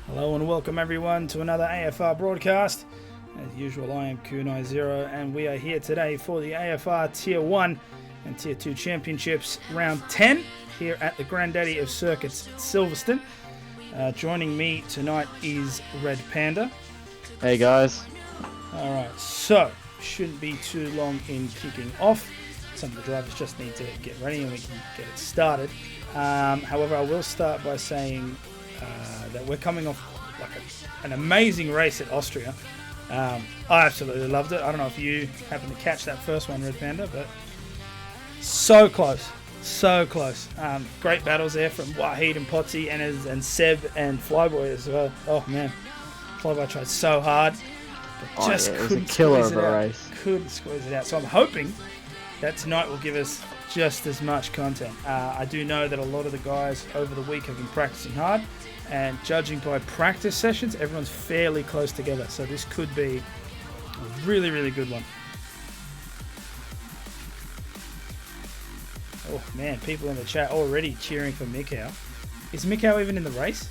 Hello and welcome everyone to another AFR broadcast. As usual, I am Kunai0 and we are here today for the AFR Tier 1 and Tier 2 Championships Round 10 here at the Granddaddy of Circuits, Silverstone. Joining me tonight is Red Panda. Hey guys. Alright, so shouldn't be too long in kicking off. Some of the drivers just need to get ready and we can get it started. However, I will start by saying that we're coming off like an amazing race at Austria. I absolutely loved it. I don't know if you happened to catch that first one, Red Panda, but so close. So close. Great battles there from Wahid and Potsy and Seb and Flyboy as well. Oh man, Flyboy tried so hard, but just it was couldn't a killer squeeze of it a out. race. Couldn't squeeze it out. So I'm hoping that tonight will give us just as much content. I do know that a lot of the guys over the week have been practicing hard, and judging by practice sessions, everyone's fairly close together. So this could be a really, really good one. Oh man, people in the chat already cheering for Mikau. Is Mikau even in the race?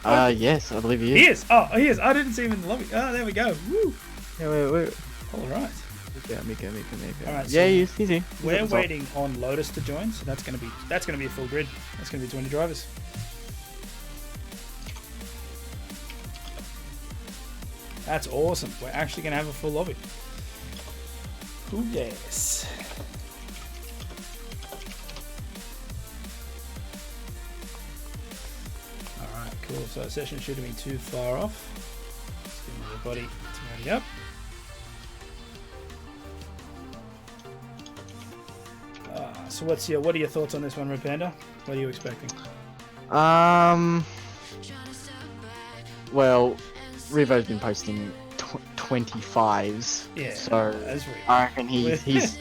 Yes, I believe he is. He is. Oh, he is. I didn't see him in the lobby. Oh, there we go. Woo. Yeah, wait. All right. Mika. All right. Yeah, he's in. We're waiting on Lotus to join, so that's gonna be a full grid. That's gonna be 20 drivers. That's awesome. We're actually gonna have a full lobby. Ooh, yes. All right, cool. So the session shouldn't be too far off. Let's get everybody to ready up. So what are your thoughts on this one, Red Panda? What are you expecting? Well, Revo's been posting 25s. Yeah. So that's really I reckon he's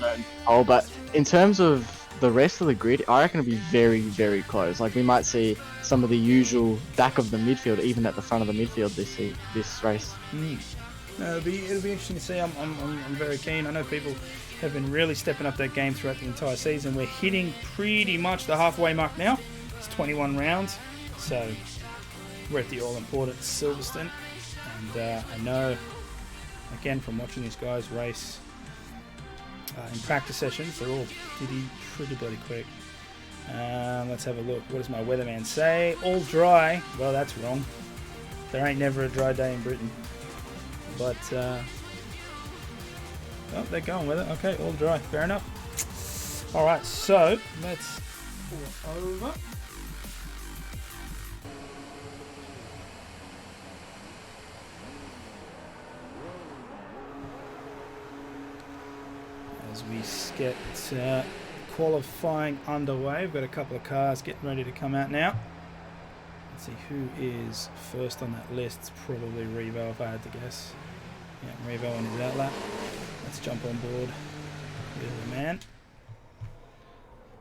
oh, but in terms of the rest of the grid, I reckon it'll be very, very close. Like we might see some of the usual back of the midfield, even at the front of the midfield this race. It'll be interesting to see. I'm very keen. I know people have been really stepping up their game throughout the entire season. We're hitting pretty much the halfway mark now. It's 21 rounds, so we're at the all-important Silverstone. And I know, again, from watching these guys race in practice sessions, they're all pretty bloody quick. Let's have a look. What does my weatherman say? All dry. Well, that's wrong. There ain't never a dry day in Britain. But, oh, they're going with it. Okay, all dry. Fair enough. Alright, so let's pull over. As we get qualifying underway, we've got a couple of cars getting ready to come out now. Let's see who is first on that list. It's probably Revo if I had to guess. Yeah, Revo on his outlap. Let's jump on board with the man.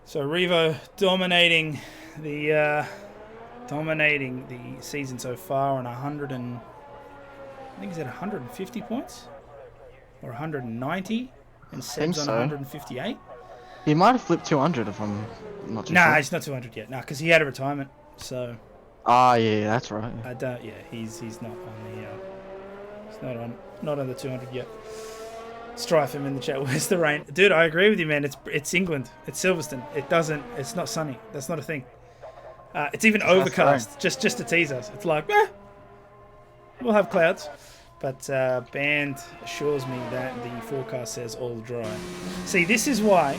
So Revo dominating the dominating the season so far on 100 and I think he's at 150 points or 190, and Seb's on 158. He might have flipped 200 if I'm not too sure. Nah, he's not 200 yet. Nah, because he had a retirement. So. Ah, yeah, that's right. I don't. Yeah, he's not on the. He's not on the 200 yet. Strife him in the chat. Where's the rain, dude? I agree with you, man. It's England. It's Silverstone. It's not sunny. That's not a thing. It's even overcast. Just to tease us. It's like, we'll have clouds. But Band assures me that the forecast says all dry. See, this is why,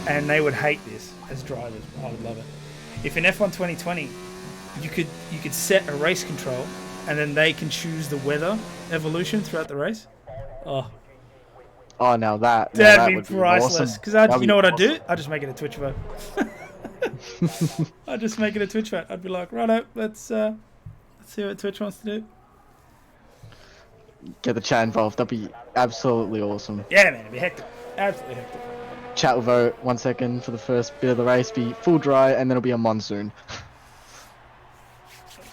and they would hate this as drivers. I would love it. If in F1 2020, you could set a race control, and then they can choose the weather evolution throughout the race. Oh, now that'd be priceless. Because you know what I'd do? I'd just make it a Twitch vote. I'd just make it a Twitch vote. I'd be like, righto, let's see what Twitch wants to do. Get the chat involved. That'd be absolutely awesome. Yeah, man, it'd be hectic. Absolutely hectic. Chat will vote 1 second for the first bit of the race. Be full dry, and then it'll be a monsoon.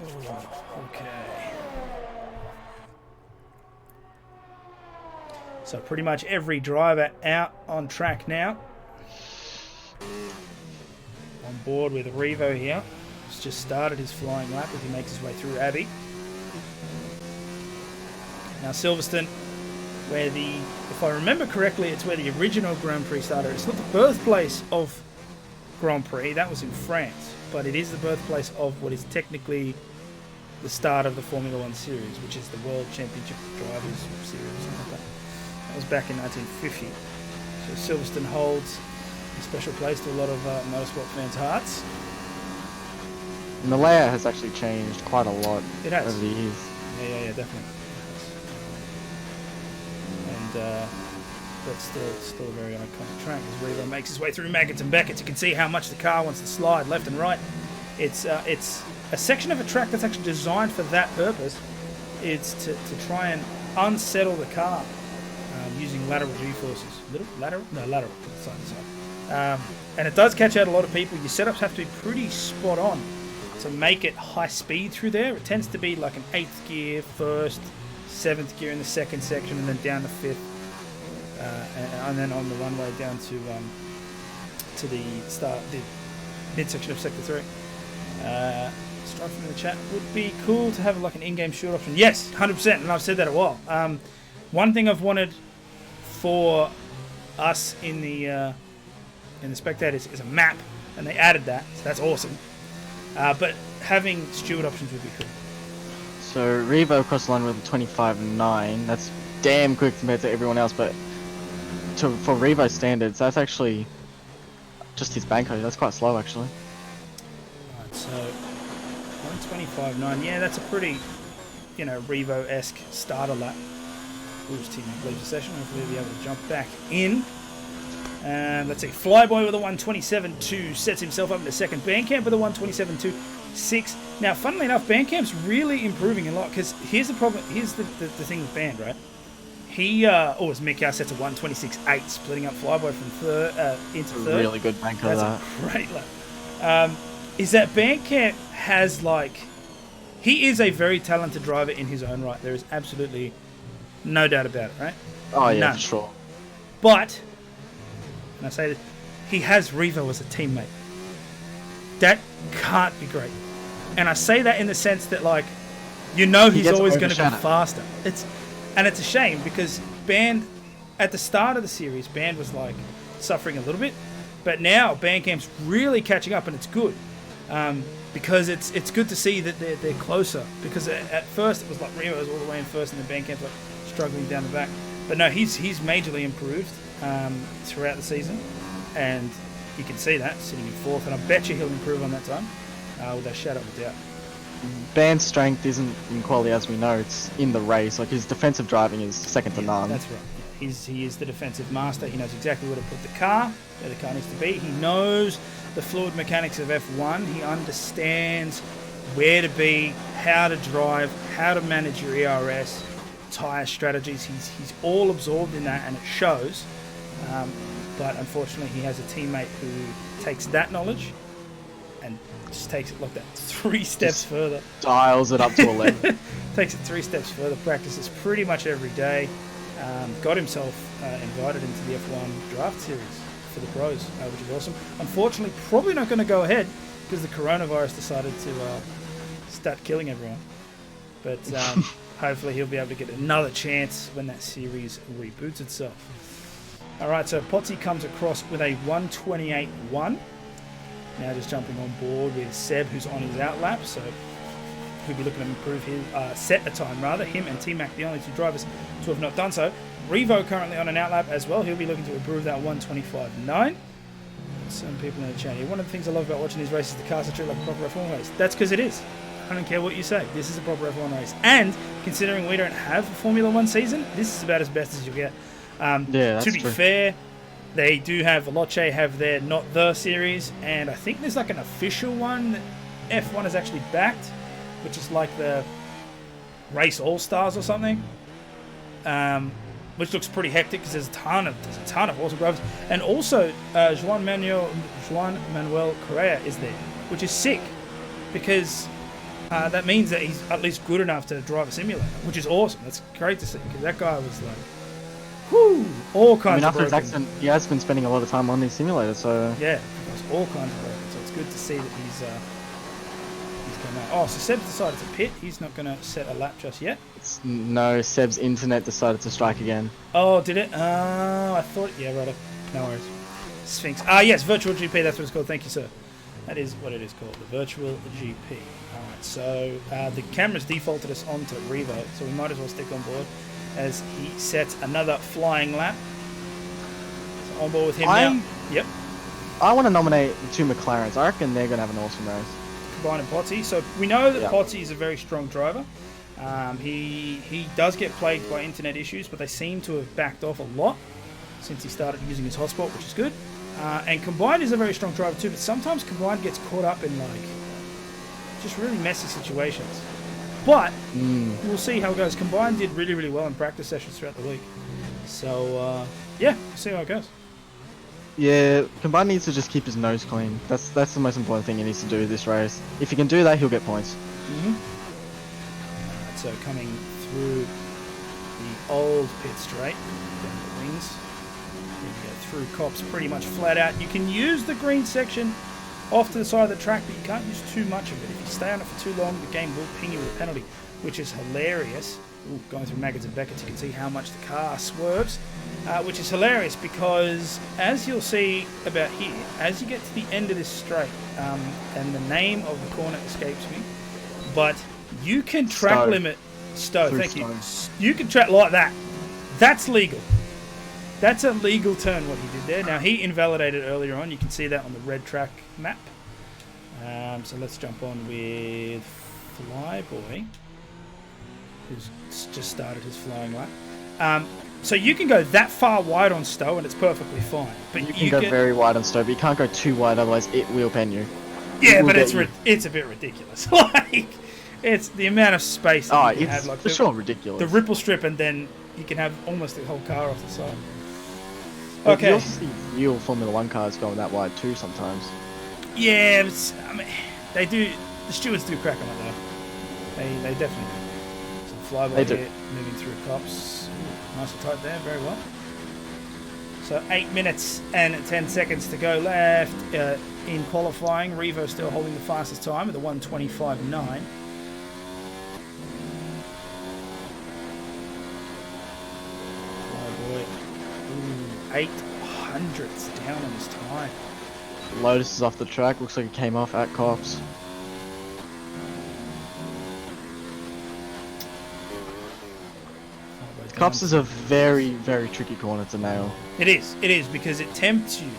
Okay. So pretty much every driver out on track now. On board with Revo here. He's just started his flying lap as he makes his way through Abbey. Now Silverstone, where if I remember correctly, it's where the original Grand Prix started. It's not the birthplace of Grand Prix, that was in France, but it is the birthplace of what is technically the start of the Formula One series, which is the World Championship Drivers Series, something like that. That was back in 1950. So Silverstone holds a special place to a lot of motorsport fans' hearts. And the layout has actually changed quite a lot over the years. Yeah, definitely. But still a very iconic track as Revo makes his way through Maggots and Beckett's. You can see how much the car wants to slide left and right. It's a section of a track that's actually designed for that purpose. It's to try and unsettle the car using lateral G-forces. Lateral, side to side. And it does catch out a lot of people. Your setups have to be pretty spot on to make it high speed through there. It tends to be like an 8th gear first, 7th gear in the second section, and then down to 5th, and then on the runway down to the midsection of Sector 3. Strife from the chat, would be cool to have like an in-game shoot option. Yes, 100%, and I've said that a while. One thing I've wanted for us in the spectators is a map, and they added that, so that's awesome. But having steward options would be cool. So Revo across the line with a 25.9. That's damn quick compared to everyone else, but for Revo standards, that's actually just his banco. That's quite slow, actually. Right, so 125.9. Yeah, that's a pretty, Revo-esque starter lap. His teammate leaves the session. Hopefully he'll be able to jump back in. And let's see, Flyboy with a 127.2 sets himself up in the second. Bandcamp with a 127.26. Now, funnily enough, Bandcamp's really improving a lot, because here's the problem. Here's the thing with Band, right? He, his Mick sets a 126.8, splitting up Flyboy from third into third. Really good banker. That's a great lap. Is that Bandcamp has, he is a very talented driver in his own right. There is absolutely no doubt about it, right? Oh, yeah, for sure. But, and I say this, he has Revo as a teammate. That can't be great. And I say that in the sense that, he's always going to be faster. It's a shame, because Band, at the start of the series, Band was, suffering a little bit. But now, Bandcamp's really catching up, and it's good. Because it's good to see that they're closer. Because at first, it was Revo was all the way in first, and then Bandcamp's, struggling down the back. But no, he's majorly improved throughout the season. And you can see that, sitting in fourth. And I bet you he'll improve on that time, with a shadow of a doubt. Band's strength isn't in quality, as we know. It's in the race. His defensive driving is second to none. That's right. He is the defensive master. He knows exactly where to put the car, where the car needs to be. He knows the fluid mechanics of F1. He understands where to be, how to drive, how to manage your ERS, tyre strategies. He's all absorbed in that, and it shows. But unfortunately, he has a teammate who takes that knowledge and just takes it like that 3 steps Just further. Dials it up to 11. Takes it 3 steps further. Practices pretty much every day. Got himself invited into the F1 draft series for the pros, which is awesome. Unfortunately, probably not going to go ahead because the coronavirus decided to start killing everyone. But hopefully he'll be able to get another chance when that series reboots itself. All right, so Potsy comes across with a 1:28.1. Now just jumping on board with Seb, who's on his outlap. So we'll be looking to improve his set a time rather. Him and T-Mac, the only 2 drivers to have not done so. Revo currently on an outlap as well. He'll be looking to improve that 1:25.9. Some people in the chat here. One of the things I love about watching these races, the cars are treated like a proper F1 race. That's because it is. I don't care what you say. This is a proper F1 race. And considering we don't have a Formula 1 season, this is about as best as you'll get. That's to be true. fair, they do have Veloce have their Not The series, and I think there's like an official one that F1 has actually backed, which is like the Race All Stars or something, which looks pretty hectic because there's a ton of awesome drivers, and also Juan Manuel Correa is there, which is sick because that means that he's at least good enough to drive a simulator, which is awesome. That's great to see because that guy was like, whoo, all kinds of After his broken. accident, he has been spending a lot of time on these simulators, so... Yeah, there's all kinds of broken. So it's good to see that he's come out. Oh, so Seb's decided to pit. He's not going to set a lap just yet. No, Seb's internet decided to strike again. Oh, did it? I thought... Yeah, right. No worries. Sphinx. Yes, Virtual GP. That's what it's called. Thank you, sir. That is what it is called, the Virtual GP. Alright, so the camera's defaulted us onto Revo, so we might as well stick on board as he sets another flying lap. So on board with him now. Yep. I want to nominate the 2 McLarens. I reckon they're going to have an awesome race. Combine and Potsy. So we know that Potsy is a very strong driver. He does get plagued by internet issues, but they seem to have backed off a lot since he started using his hotspot, which is good. And Combined is a very strong driver too, but sometimes Combined gets caught up in like just really messy situations. But we'll see how it goes. Combined did really, really well in practice sessions throughout the week. So yeah, we'll see how it goes. Yeah, Combined needs to just keep his nose clean. That's the most important thing he needs to do this race. If he can do that, he'll get points. So coming through the old pit straight, down the wings. Go through Cops pretty much flat out. You can use the green section off to the side of the track, but you can't use too much of it. If you stay on it for too long, the game will ping you with a penalty, which is hilarious. Ooh, going through Maggots and Beckett's, you can see how much the car swerves, which is hilarious because, as you'll see about here, as you get to the end of this straight, and the name of the corner escapes me, but you can track limit Stowe. Thank you. You can track like that. That's legal. That's a legal turn, what he did there. Now, he invalidated earlier on. You can see that on the red track map. So let's jump on with Flyboy, who's just started his flying lap. So you can go that far wide on Stowe, and it's perfectly fine. But you can go very wide on Stowe, but you can't go too wide, otherwise it will pen you. Yeah, but it's a bit ridiculous. Like, it's the amount of space that you can have. Like for sure ridiculous. The ripple strip, and then you can have almost the whole car off the side. But Okay. you also see real Formula 1 cars going that wide too sometimes. Yeah, I mean, they do. The stewards do crack on it though. They definitely do. So Flyboy here, moving through Cops. Ooh, nice and tight there, very well. So 8 minutes and 10 seconds to go left in qualifying. Revo still holding the fastest time with a 1:25.9. Flyboy, 800ths down on his time. Lotus is off the track. Looks like it came off at Cops. Cops is a very, very tricky corner to nail. It is because it tempts you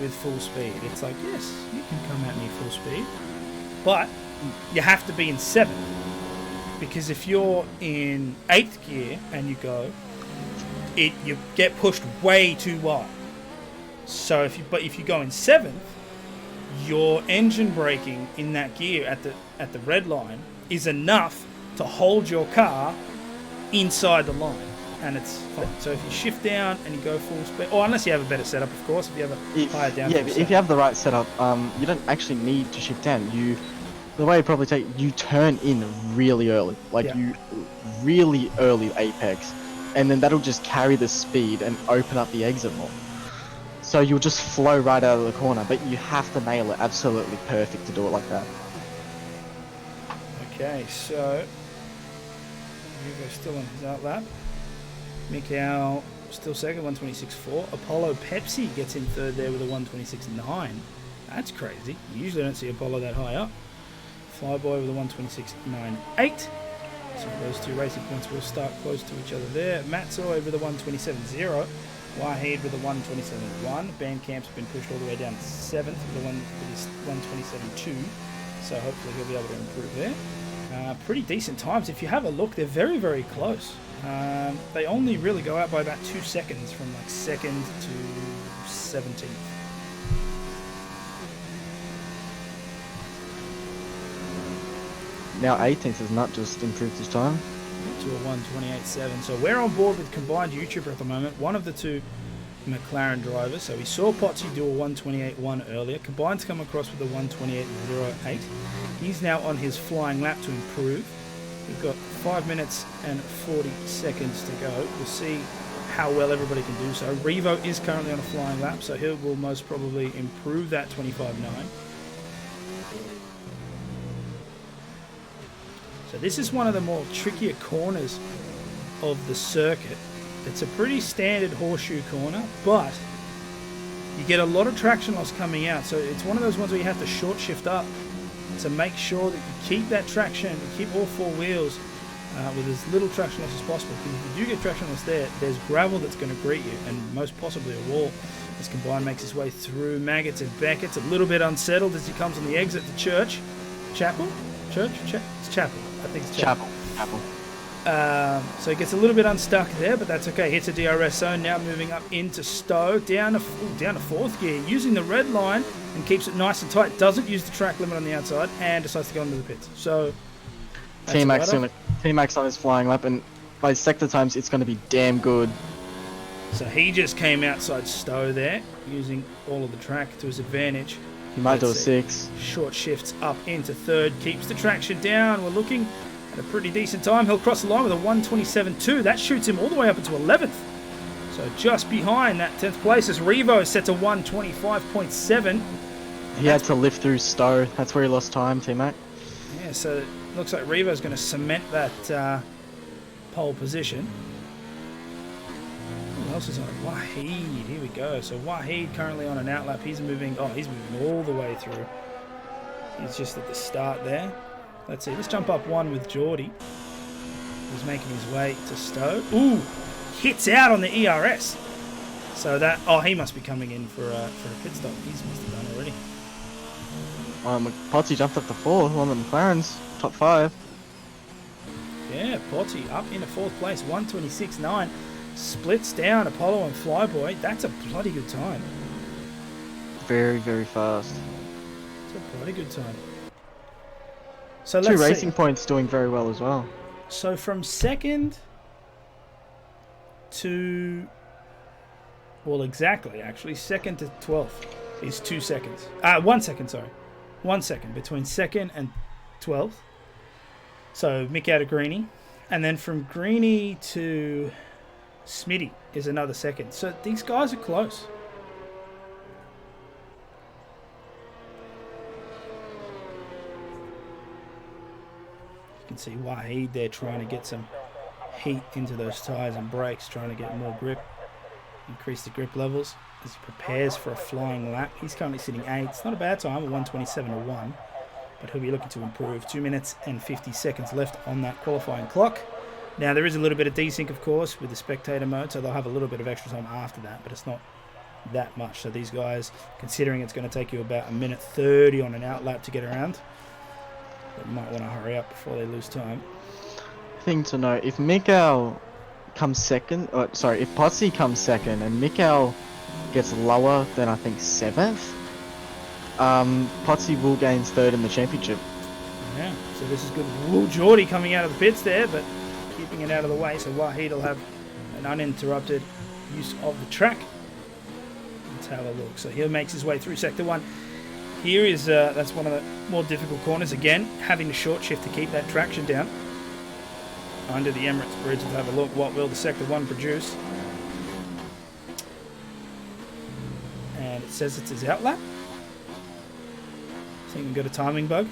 with full speed. It's like, yes, you can come at me full speed, but you have to be in 7th, because if you're in 8th gear and you go, you get pushed way too wide. So if you go in 7th, your engine braking in that gear at the red line is enough to hold your car inside the line. and it's fine. So if you shift down and you go full speed, or unless you have a better setup, of course, if you have a higher down. Yeah, if you have the right setup, you don't actually need to shift down. The way you probably take, you turn in really early, like you really early apex, and then that'll just carry the speed and open up the exit more. So you'll just flow right out of the corner, but you have to nail it absolutely perfect to do it like that. Okay, so Rivo's still on his out lap. Mikau still second, 126.4. Apollo Pepsi gets in third there with a 126.9. That's crazy. You usually don't see Apollo that high up. Flyboy with a 126.98. So those two racing points will start close to each other there. Matsoy with a 127.0. Wahid with a 127.1. Bandcamp's been pushed all the way down to 7th with his 127.2. So hopefully he'll be able to improve there. Pretty decent times. If you have a look, they're very, very close. They only really go out by about 2 seconds from like 2nd to 17th. Now 18th has not just improved his time. To a 128.7. So we're on board with combined YouTuber at the moment. One of the two McLaren drivers. So we saw Potsy do a 128.1 earlier. Combined's come across with a 128.08. He's now on his flying lap to improve. We've got 5 minutes and 40 seconds to go. We'll see how well everybody can do so. Revo is currently on a flying lap, so he will most probably improve that 25.9. So this is one of the more trickier corners of the circuit. It's a pretty standard horseshoe corner, but you get a lot of traction loss coming out. So it's one of those ones where you have to short shift up to make sure that you keep that traction, you keep all 4 wheels with as little traction loss as possible. Because if you do get traction loss there, there's gravel that's going to greet you, and most possibly a wall. As Combine makes his way through Maggots and Beckett's, a little bit unsettled as he comes on the exit to Chapel? It's Chapel. I think it's Chapel. So he gets a little bit unstuck there, but that's okay. Hits a DRS zone, now moving up into Stowe, down to 4th gear, using the red line and keeps it nice and tight. Doesn't use the track limit on the outside and decides to go into the pits. So T-Max on his flying lap, and by sector times it's going to be damn good. So he just came outside Stowe there, using all of the track to his advantage. He might do a 6. Short shifts up into 3rd, keeps the traction down. We're looking at a pretty decent time. He'll cross the line with a 127.2. That shoots him all the way up into 11th. So just behind that 10th place as Revo is set to 125.7. He had to lift through Stowe. That's where he lost time, T-Mac. Yeah, so it looks like Revo's going to cement that pole position. Who else is on it? Wahid. Here we go. So Wahid currently on an outlap. He's moving all the way through. He's just at the start there. Let's see. Let's jump up 1 with Geordie. He's making his way to Stowe. Ooh! Hits out on the ERS. So that... Oh, he must be coming in for a pit stop. He's must have done already. Potsy jumped up to 4th. One of the McLaren's top 5. Yeah, Potsy up into 4th place. 126.9. Splits down Apollo and Flyboy. That's a bloody good time. Very, very fast. It's a bloody good time. So let's see. Racing Points doing very well as well. So from 2nd to... Well, exactly, actually. 2nd to 12th is 2 seconds. 1 second, sorry. 1 second between 2nd and 12th. So Mick out of Greenie. And then from Greenie to Smitty is another second. So these guys are close. You can see Wahid there trying to get some heat into those tyres and brakes, trying to get more grip, increase the grip levels as he prepares for a flying lap. He's currently sitting 8th. It's not a bad time, a 127.1, but he'll be looking to improve. 2 minutes and 50 seconds left on that qualifying clock. Now, there is a little bit of desync, of course, with the spectator mode, so they'll have a little bit of extra time after that, but it's not that much. So these guys, considering it's going to take you about 1:30 on an out lap to get around, they might want to hurry up before they lose time. Thing to know, if Mikau comes second, if Potsy comes second and Mikau gets lower than I think 7th, Potsy will gain 3rd in the championship. Yeah, so this is good. Will Geordie coming out of the pits there, but keeping it out of the way, so Wahid will have a an uninterrupted use of the track. Let's have a look. So he makes his way through Sector 1. Here is, that's one of the more difficult corners. Again, having to short shift to keep that traction down. Under the Emirates Bridge, let's have a look. What will the Sector 1 produce? And it says it's his outlap. I think we've got a timing bug.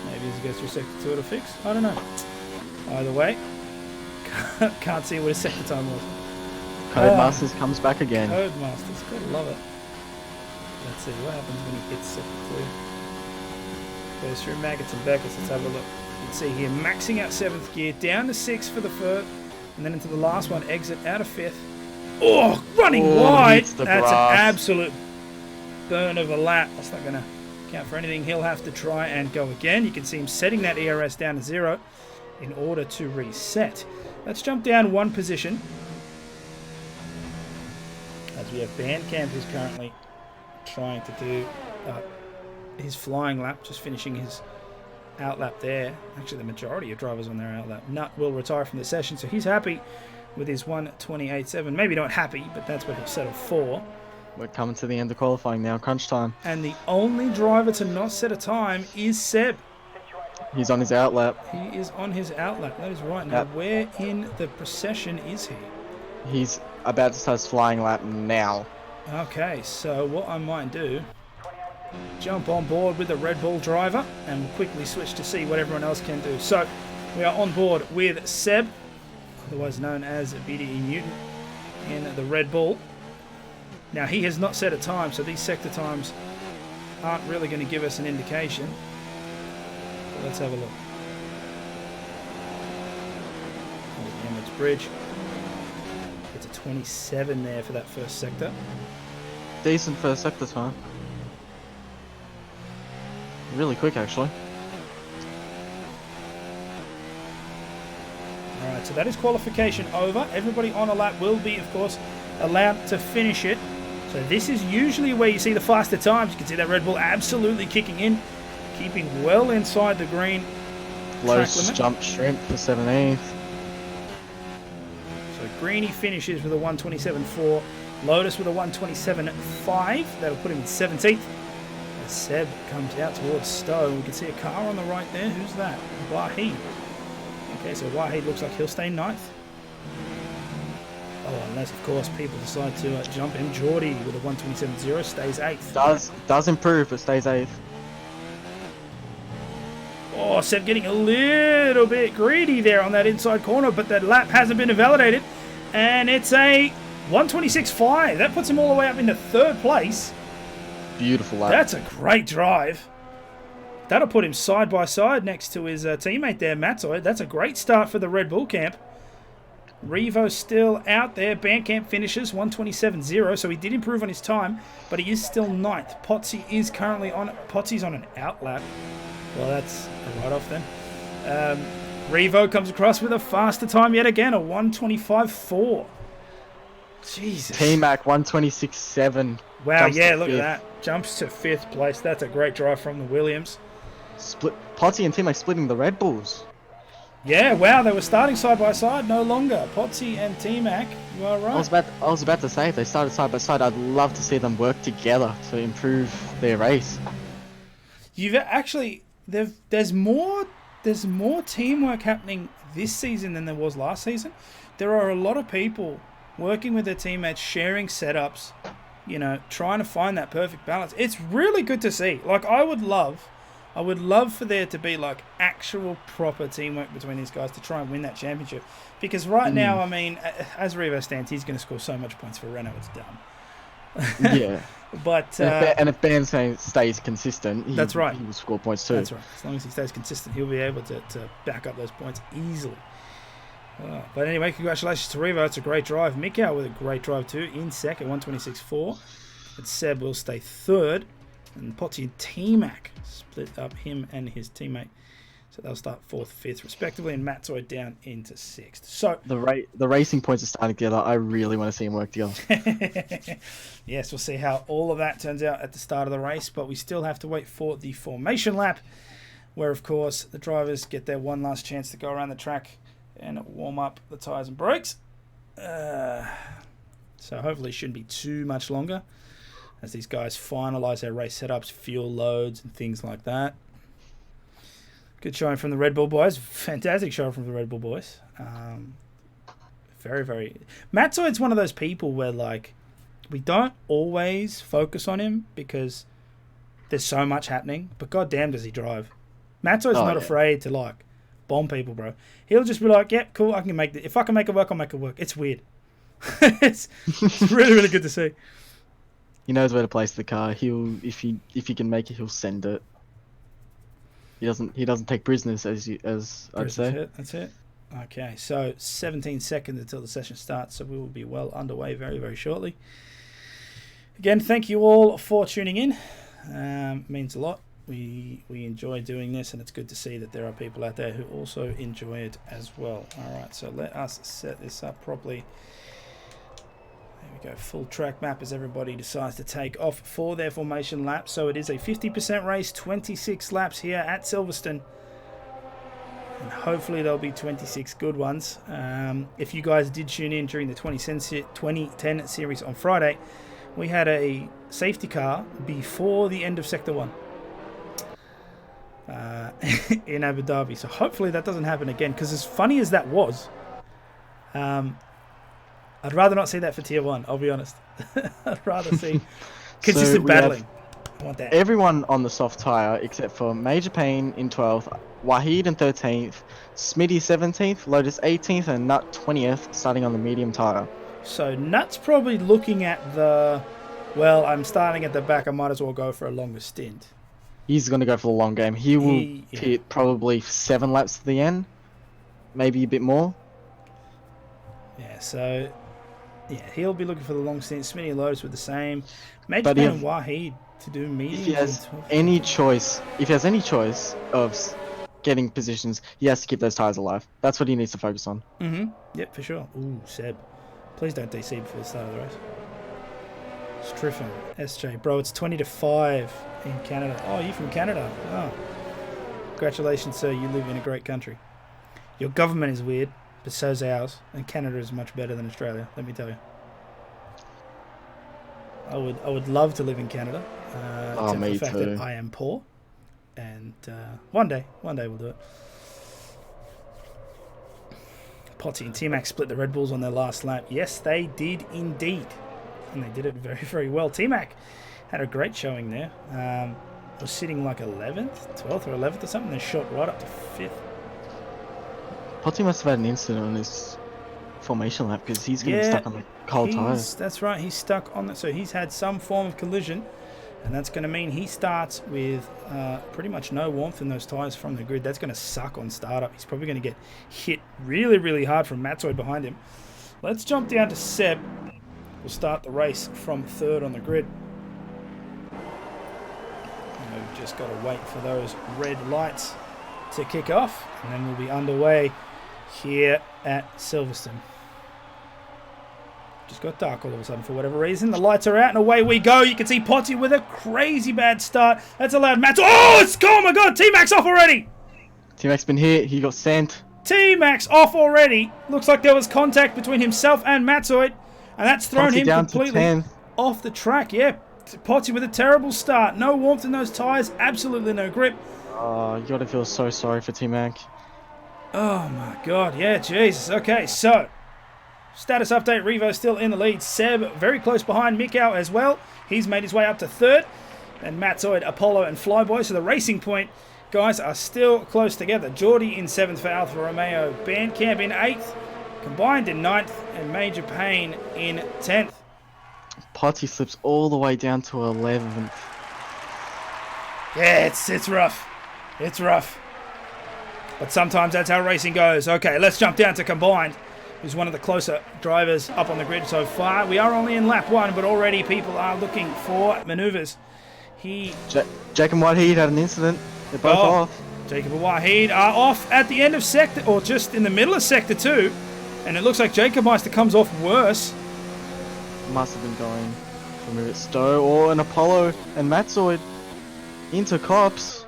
Maybe as he goes through Sector 2 it'll fix. I don't know. Either way, can't see what his sector time was. Codemasters comes back again. Codemasters, gotta love it. Let's see what happens when he hits Sector 2. Goes through Maggots and Beckers. Let's have a look. You can see here maxing out 7th gear, down to 6th for the 3rd, and then into the last one, exit out of 5th. Oh, running wide! That's an absolute burn of a lap. That's not going to count for anything. He'll have to try and go again. You can see him setting that ERS down to 0 in order to reset. Let's jump down one position. As we have Bandcamp, who's currently trying to do his flying lap, just finishing his outlap there. Actually, the majority of drivers on their outlap. Nut will retire from the session, so he's happy with his 1:28.7. Maybe not happy, but that's what he'll settle for. We're coming to the end of qualifying now, crunch time. And the only driver to not set a time is Seb. He's on his outlap. He is on his outlap, that is right. Now, where in the procession is he? He's about to start his flying lap now. Okay, so what I might do, jump on board with the Red Bull driver and we'll quickly switch to see what everyone else can do. So, we are on board with Seb, otherwise known as BDE Newton, in the Red Bull. Now, he has not set a time, so these sector times aren't really going to give us an indication. But let's have a look. There's the Emirates Bridge. It's a 27 there for that first sector. Decent first sector time. Really quick, actually. Alright, so that is qualification over. Everybody on a lap will be, of course, allowed to finish it. So this is usually where you see the faster times. You can see that Red Bull absolutely kicking in, keeping well inside the green track limit. Jump shrimp for 17th. So Greeny finishes with a 1:27.4. Lotus with a 1:27.5. That'll put him in 17th. As Seb comes out towards Stowe. We can see a car on the right there. Who's that? Wahid. Okay, so Wahid looks like he'll stay 9th. Oh, unless, of course, people decide to jump him. Geordie with a 1:27.0 stays 8th. Does improve, but stays 8th. Oh, Seb getting a little bit greedy there on that inside corner, but that lap hasn't been validated. And it's a 1:26.5. That puts him all the way up into 3rd place. Beautiful lap. That's a great drive. That'll put him side by side next to his teammate there, Matzoid. That's a great start for the Red Bull camp. Revo still out there. Bandcamp finishes 1:27.0, so he did improve on his time, but he is still 9th. Potsy is currently on. Potsy's on an outlap. Well, that's a write-off then. Revo comes across with a faster time yet again, a 1:25.4. Jesus. T-Mac 1:26.7. Wow, yeah, look at that. Jumps to 5th place. That's a great drive from the Williams. Potsy and T-Mac splitting the Red Bulls. Yeah, wow, they were starting side by side, no longer. Potsy and T-Mac, you are right. I was about to say, if they started side by side, I'd love to see them work together to improve their race. You've actually, there's more teamwork happening this season than there was last season. There are a lot of people working with their teammates, sharing setups, you know, trying to find that perfect balance. It's really good to see. Like, I would love for there to be like actual proper teamwork between these guys to try and win that championship. Because right now, I mean, as Revo stands, he's going to score so much points for Renault, it's dumb. Yeah. But and if Ben stays consistent, that's right. He will score points too. That's right. As long as he stays consistent, he'll be able to back up those points easily. But anyway, congratulations to Revo. It's a great drive. Mikau with a great drive too, in second, 1:26.4. But Seb will stay 3rd. And Potsy and T-Mac split up him and his teammate. So they'll start 4th, 5th respectively, and Matzoid down into 6th. So the racing points are starting together. I really want to see them work together. Yes, we'll see how all of that turns out at the start of the race, but we still have to wait for the formation lap, where of course the drivers get their one last chance to go around the track and warm up the tyres and brakes. So hopefully it shouldn't be too much longer as these guys finalise their race setups, fuel loads and things like that. Good showing from the Red Bull boys. Fantastic show from the Red Bull boys. Very, very... Matt Zoid's one of those people where, like, we don't always focus on him because there's so much happening, but goddamn does he drive. Matt Zoid's not afraid to, like, bomb people, bro. He'll just be like, yep, cool, I can make it. If I can make it work, I'll make it work. It's weird. it's really, really good to see. He knows where to place the car. He'll if he can make it, he'll send it. He doesn't take prisoners as I'd say. That's it. Okay, so 17 seconds until the session starts, so we will be well underway very, very shortly. Again, thank you all for tuning in. Means a lot. We enjoy doing this, and it's good to see that there are people out there who also enjoy it as well. All right, so let us set this up properly. There we go, full track map as everybody decides to take off for their formation lap. So it is a 50% race, 26 laps here at Silverstone. And hopefully there'll be 26 good ones. If you guys did tune in during the 2010 series on Friday, we had a safety car before the end of Sector 1 in Abu Dhabi. So hopefully that doesn't happen again, because as funny as that was, I'd rather not see that for Tier 1, I'll be honest. I'd rather see consistent battling. I want that. Everyone on the soft tyre except for Major Payne in 12th, Wahid in 13th, Smitty 17th, Lotus 18th, and Nut 20th, starting on the medium tyre. So Nut's probably looking at the, well, I'm starting at the back, I might as well go for a longer stint. He's going to go for the long game. He will hit probably 7 laps to the end, maybe a bit more. Yeah, so yeah, he'll be looking for the long stint. Smitty and Lotus with the same. Major Payne and Wahid to do mediums. If he has any choice, of getting positions, he has to keep those tyres alive. That's what he needs to focus on. Yep, for sure. Ooh, Seb. Please don't DC before the start of the race. Striffen, SJ. Bro, it's 20-5 in Canada. Oh, you're from Canada. Oh. Congratulations, sir. You live in a great country. Your government is weird, but so's ours. And Canada is much better than Australia, let me tell you. I would love to live in Canada. Except for the fact that I am poor. And one day we'll do it. Potty and T-Mac split the Red Bulls on their last lap. Yes, they did indeed. And they did it very, very well. T-Mac had a great showing there. Was sitting like 11th, 12th or 11th or something. Then shot right up to 5th. Potty must have had an incident on his formation lap because he's going to be stuck on the cold tyres. That's right. He's stuck on that. So he's had some form of collision. And that's going to mean he starts with pretty much no warmth in those tyres from the grid. That's going to suck on startup. He's probably going to get hit really, really hard from Matzoid behind him. Let's jump down to Seb. We'll start the race from 3rd on the grid. And we've just got to wait for those red lights to kick off. And then we'll be underway here at Silverstone. Just got dark all of a sudden for whatever reason. The lights are out and away we go. You can see Potty with a crazy bad start. That's allowed Matt. Oh my god, T-Mac's off already. T-Mac's been hit. He got sent. T-Mac's off already. Looks like there was contact between himself and Matzoid. And that's thrown him completely off the track. Yeah, Potty with a terrible start. No warmth in those tyres. Absolutely no grip. Oh, you gotta feel so sorry for T-Mac. Oh my god. Yeah, Jesus. Okay, so status update, Revo still in the lead. Seb very close behind Mikau as well. He's made his way up to 3rd. And Matzoid, Apollo and Flyboy. So the Racing Point guys are still close together. Geordie in 7th for Alfa Romeo. Bandcamp in 8th. Combined in 9th. And Major Payne in 10th. Potty slips all the way down to 11th. Yeah, it's rough. It's rough. But sometimes that's how racing goes. Okay, let's jump down to Combined, who's one of the closer drivers up on the grid so far. We are only in lap 1, but already people are looking for manoeuvres. Jacob Whitehead had an incident. They're both off. Jacob and Whitehead are off at the end of sector, or just in the middle of sector 2. And it looks like Jacob Meister comes off worse. Must have been going from a Stowe or an Apollo and Matzoid into cops.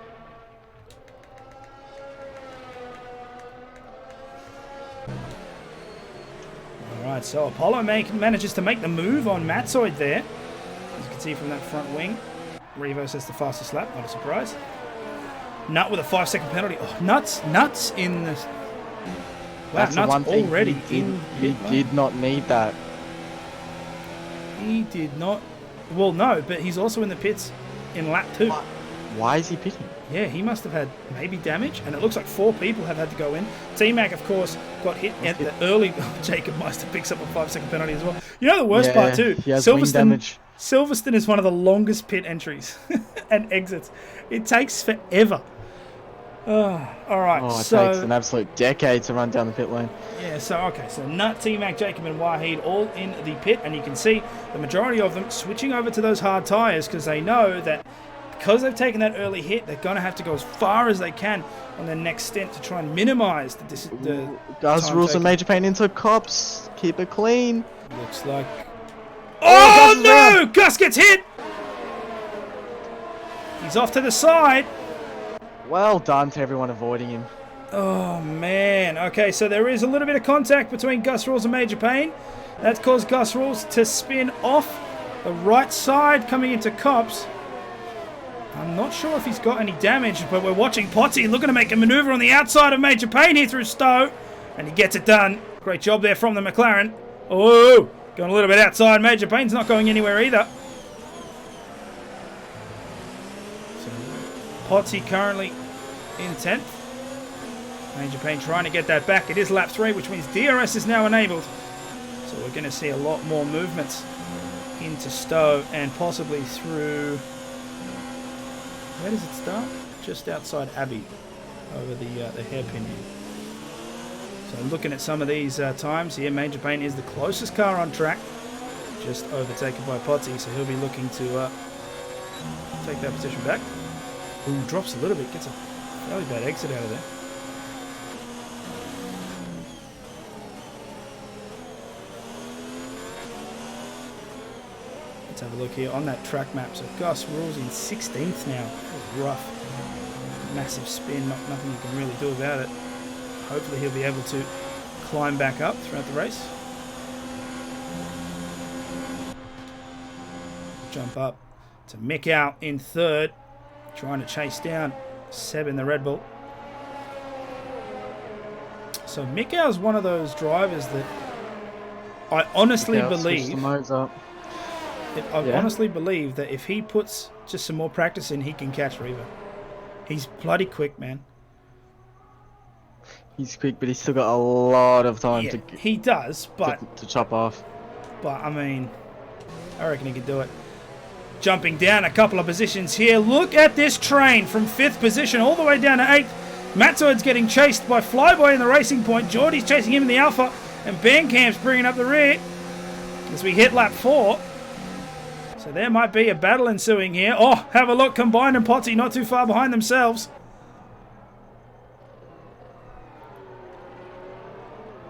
Alright, so Apollo manages to make the move on Matzoid there. As you can see from that front wing. Revo says the fastest lap, not a surprise. Nut with a 5-second penalty. Oh, Nuts in the... Wow, That's the Nuts one thing already he did not need that. He did not... Well, no, but he's also in the pits in lap 2. Why is he pitting? Yeah, he must have had maybe damage, and it looks like 4 people have had to go in. T-Mac, of course, got hit at the early... Jacob Meister picks up a 5-second penalty as well. You know the worst part, too? He has wing damage. Silverstone is one of the longest pit entries and exits. It takes forever. Oh, all right, Oh, it so... takes an absolute decade to run down the pit lane. Yeah, so, okay, so Nut, T-Mac, Jacob, and Wahid all in the pit, and you can see the majority of them switching over to those hard tyres because they know that because they've taken that early hit, they're going to have to go as far as they can on their next stint to try and minimise the Gus time rules taken. a major pain into cops. Keep it clean. Looks like... Oh, no! Gus gets hit! He's off to the side. Well done to everyone avoiding him. Oh, man. Okay, so there is a little bit of contact between Gus Rules and Major Payne. That's caused Gus Rules to spin off the right side coming into Cops. I'm not sure if he's got any damage, but we're watching Potty looking to make a maneuver on the outside of Major Payne here through Stowe. And he gets it done. Great job there from the McLaren. Oh, going a little bit outside. Major Payne's not going anywhere either. So, Potty currently in 10th. Major Payne trying to get that back. It is lap 3, which means DRS is now enabled. So we're going to see a lot more movements into Stowe and possibly through... Where does it start? Just outside Abbey, over the hairpin here. So looking at some of these times here, Major Payne is the closest car on track, just overtaken by Potty, so he'll be looking to take that position back. Ooh, drops a little bit, gets a fairly bad exit out of there. Let's have a look here on that track map. So Gus Rules in 16th now. That was rough. Massive spin, nothing you can really do about it. Hopefully he'll be able to climb back up throughout the race. Jump up to Mick out in 3rd. Trying to chase down Seb in the Red Bull. So Mick is one of those drivers that I honestly believe... I honestly believe that if he puts just some more practice in, he can catch Reva. He's bloody quick, man. He's quick, but he's still got a lot of time to... He does, but... To chop off. But, I mean, I reckon he could do it. Jumping down a couple of positions here. Look at this train from 5th position all the way down to 8th. Matzoid's getting chased by Flyboy in the Racing Point. Geordie's chasing him in the Alpha. And Bandcamp's bringing up the rear as we hit lap 4. So there might be a battle ensuing here. Oh, have a look. Combined and Potty not too far behind themselves.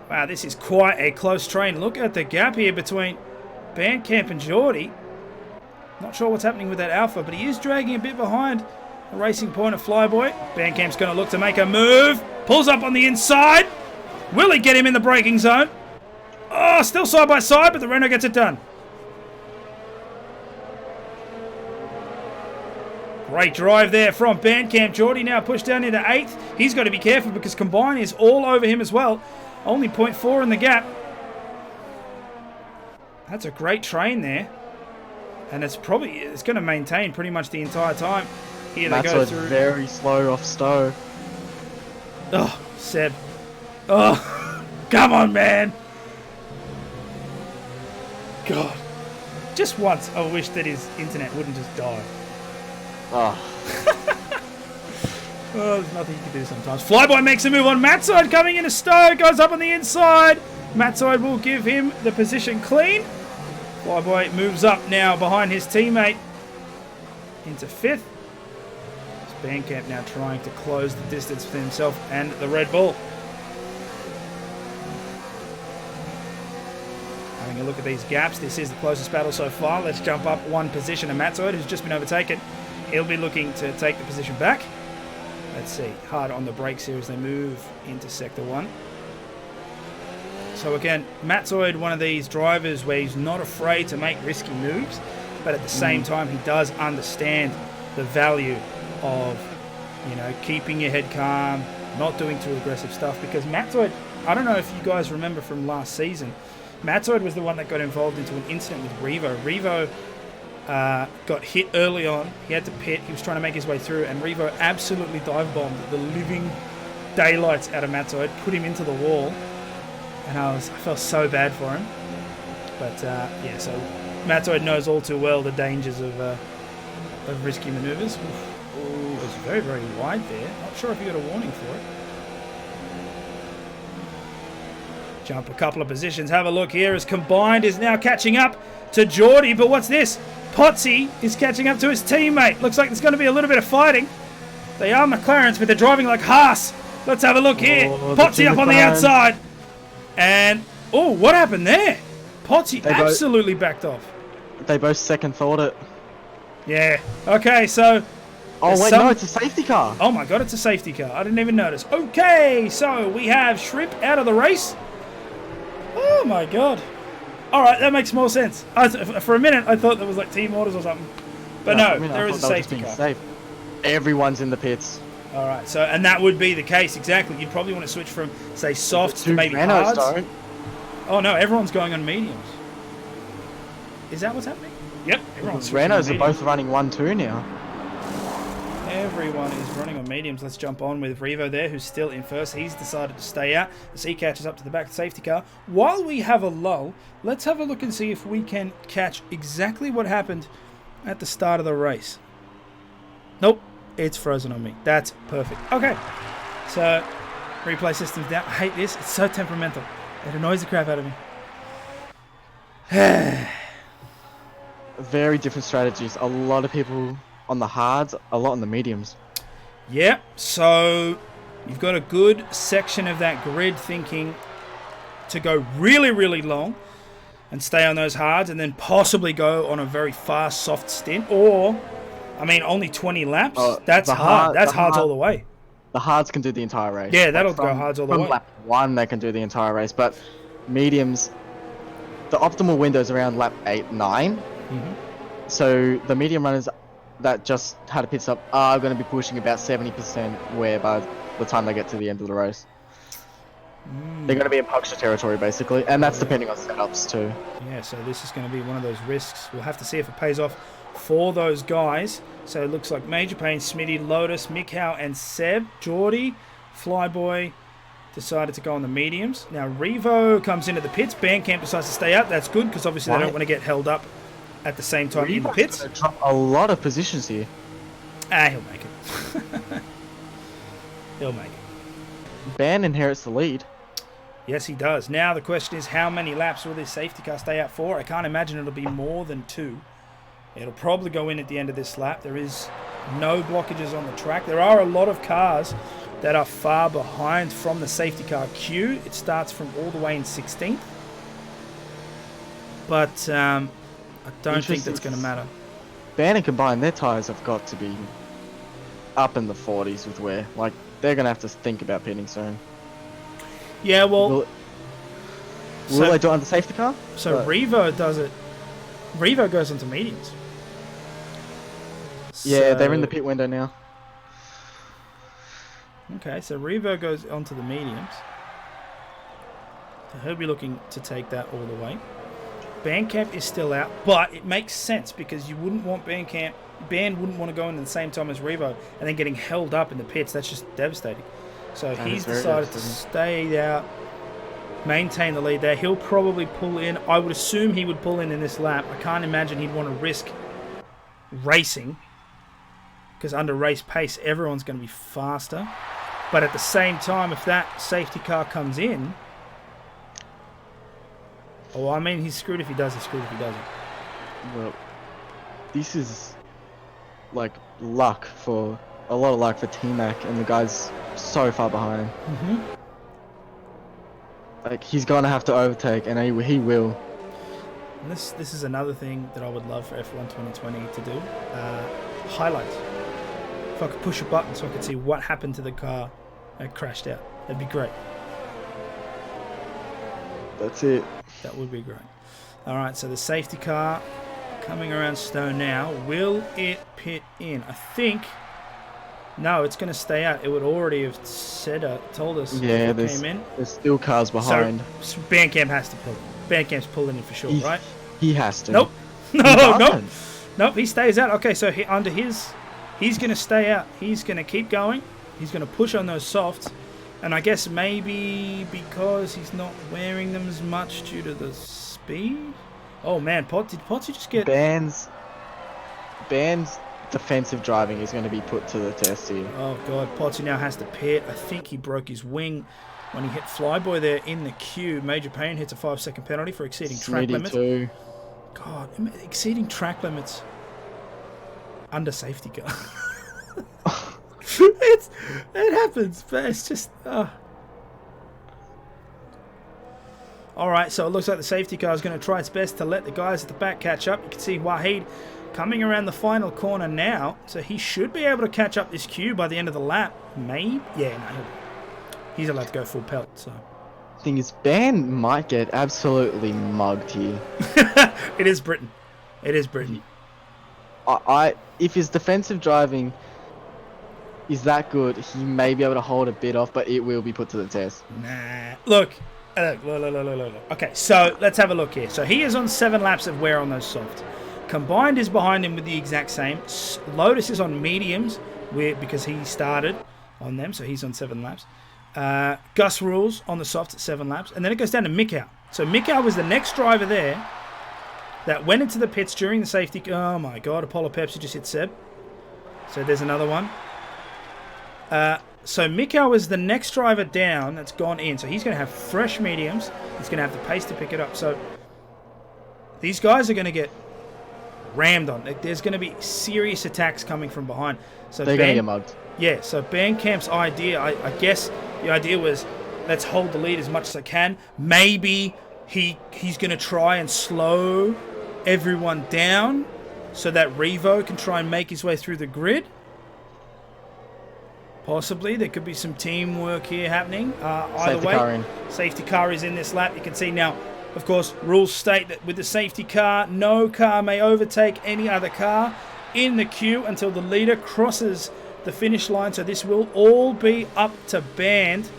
Wow, this is quite a close train. Look at the gap here between Bandcamp and Geordie. Not sure what's happening with that Alpha, but he is dragging a bit behind the Racing Point of Flyboy. Bandcamp's going to look to make a move. Pulls up on the inside. Will he get him in the braking zone? Oh, still side by side, but the Renault gets it done. Great drive there from Bandcamp. Geordie now pushed down into 8th. He's got to be careful because Combine is all over him as well. Only 0.4 in the gap. That's a great train there. And it's going to maintain pretty much the entire time. Here they go through. Very slow off Stowe. Oh, Seb. Oh, come on, man. God. Just once, I wish that his internet wouldn't just die. Oh. Oh, there's nothing you can do sometimes. Flyboy makes a move on Matzoid coming into Stowe. Goes up on the inside. Matzoid will give him the position clean. Flyboy moves up now behind his teammate into 5th. Bandcamp now trying to close the distance for himself and the Red Bull. Having a look at these gaps. This is the closest battle so far. Let's jump up one position. And Matzoid, who's just been overtaken, he'll be looking to take the position back. Let's see. Hard on the brakes here as they move into Sector 1. So again, Matzoid, one of these drivers where he's not afraid to make risky moves, but at the same time he does understand the value of, you know, keeping your head calm, not doing too aggressive stuff. Because Matzoid, I don't know if you guys remember from last season, Matzoid was the one that got involved into an incident with Revo. Revo got hit early on. He had to pit. He was trying to make his way through, and Revo absolutely dive bombed the living daylights out of Matzoid, put him into the wall, and I felt so bad for him. But yeah, so Matzoid knows all too well the dangers of risky maneuvers. Ooh, it was very, very wide there. Not sure if you got a warning for it. Jump a couple of positions. Have a look here as Combined is now catching up to Geordie. But what's this? Potsy is catching up to his teammate. Looks like there's going to be a little bit of fighting. They are McLarens, but they're driving like Haas. Let's have a look here. Potsy up on the outside. And, oh, what happened there? Potsy absolutely backed off. They both second thought it. Yeah. Okay, so... Oh, wait, no, it's a safety car. Oh, my God, it's a safety car. I didn't even notice. Okay, so we have Shrimp out of the race. Oh, my God. All right, that makes more sense. For a minute, I thought there was like team orders or something. But no, there is a safety car. Safe. Everyone's in the pits. All right, so, and that would be the case, exactly. You'd probably want to switch from, say, softs to maybe hards. Don't. Oh, no, everyone's going on mediums. Is that what's happening? Yep, everyone's Renos are both running 1-2 now. Everyone is running on mediums. Let's jump on with Revo there, who's still in first. He's decided to stay out as he catches up to the back of the safety car. While we have a lull, let's have a look and see if we can catch exactly what happened at the start of the race. Nope, it's frozen on me. That's perfect. Okay, so replay system's down. I hate this. It's so temperamental. It annoys the crap out of me. Very different strategies. A lot of people on the hards, a lot on the mediums. Yeah, so you've got a good section of that grid thinking to go really, really long and stay on those hards and then possibly go on a very fast, soft stint. Or, I mean, only 20 laps. That's hard. That's hards all the way. The hards can do the entire race. Yeah, that'll go hards all the way. From lap 1, they can do the entire race. But mediums, the optimal window is around lap 8, 9. Mm-hmm. So the medium runners that just had a pit stop are going to be pushing about 70% where by the time they get to the end of the race. They're going to be in puncture territory basically, and that's depending on setups too. Yeah, so this is going to be one of those risks. We'll have to see if it pays off for those guys. So it looks like Major Payne, Smitty, Lotus, Mikau and Seb. Geordie, Flyboy decided to go on the mediums. Now Revo comes into the pits. Bandcamp decides to stay out. That's good because obviously they don't want to get held up at the same time in the pits. Drop a lot of positions here. He'll make it. He'll make it. Ban inherits the lead. Yes, he does. Now the question is, how many laps will this safety car stay out for? I can't imagine it'll be more than 2. It'll probably go in at the end of this lap. There is no blockages on the track. There are a lot of cars that are far behind from the safety car queue. It starts from all the way in 16th. But I don't think that's going to matter. Ban and Combined, their tyres have got to be up in the 40s with wear. Like, they're going to have to think about pitting soon. Yeah, well... Will they do it on the safety car? So Revo does it. Revo goes into mediums. Yeah, they're in the pit window now. Okay, so Revo goes onto the mediums. So he'll be looking to take that all the way. Bandcamp is still out, but it makes sense because you wouldn't want Bandcamp. Band wouldn't want to go in at the same time as Revo and then getting held up in the pits. That's just devastating. So he's decided to stay out, maintain the lead there. He'll probably pull in. I would assume he would pull in this lap. I can't imagine he'd want to risk racing because under race pace, everyone's going to be faster. But at the same time, if that safety car comes in, oh, I mean, he's screwed if he does, he's screwed if he doesn't. Well, this is like luck for a lot of luck for T-Mac, and the guy's so far behind. Mm-hmm. Like, he's gonna have to overtake, and he will. And this is another thing that I would love for F1 2020 to do. Highlights. If I could push a button so I could see what happened to the car that crashed out, that'd be great. That's it. That would be great. All right, so the safety car coming around Stone now. Will it pit in? I think... No, it's going to stay out. It would already have told us Yeah, if it came in. There's still cars behind. So Bandcamp has to pull it. Bandcamp's pulling in for sure, right? He has to. Nope. Nope. He stays out. Okay, so he's going to stay out. He's going to keep going. He's going to push on those softs. And I guess maybe because he's not wearing them as much due to the speed. Oh man, did Potsy just get... Band's defensive driving is going to be put to the test here. Oh god, Potsy now has to pit. I think he broke his wing when he hit Flyboy there in the queue. Major Payne hits a 5-second penalty for exceeding track limits. Too. God, exceeding track limits under safety car. It happens, but it's just... Alright, so it looks like the safety car is going to try its best to let the guys at the back catch up. You can see Wahid coming around the final corner now, so he should be able to catch up this queue by the end of the lap. Maybe? Yeah, no. He's allowed to go full pelt, so... Thing is, Ben might get absolutely mugged here. It is Britain. It is Britain. If his defensive driving is that good, he may be able to hold a bit off, but it will be put to the test. Nah. Look. Okay, so let's have a look here. So he is on 7 laps of wear on those softs. Combined is behind him with the exact same. Lotus is on mediums because he started on them, so he's on 7 laps. Gus Rules on the softs at 7 laps. And then it goes down to Mikau. So Mikau was the next driver there that went into the pits during the safety... Oh my god, Apollo Pepsi just hit Seb. So there's another one. So Mikau is the next driver down that's gone in. So he's going to have fresh mediums. He's going to have the pace to pick it up. So these guys are going to get rammed on. There's going to be serious attacks coming from behind. So they're going to get mugged. Yeah, so Bandcamp's idea, I guess the idea was, let's hold the lead as much as I can. Maybe he's going to try and slow everyone down so that Revo can try and make his way through the grid. Possibly. There could be some teamwork here happening. Either way, safety car is in this lap. You can see now, of course, rules state that with the safety car, no car may overtake any other car in the queue until the leader crosses the finish line. So this will all be up to Band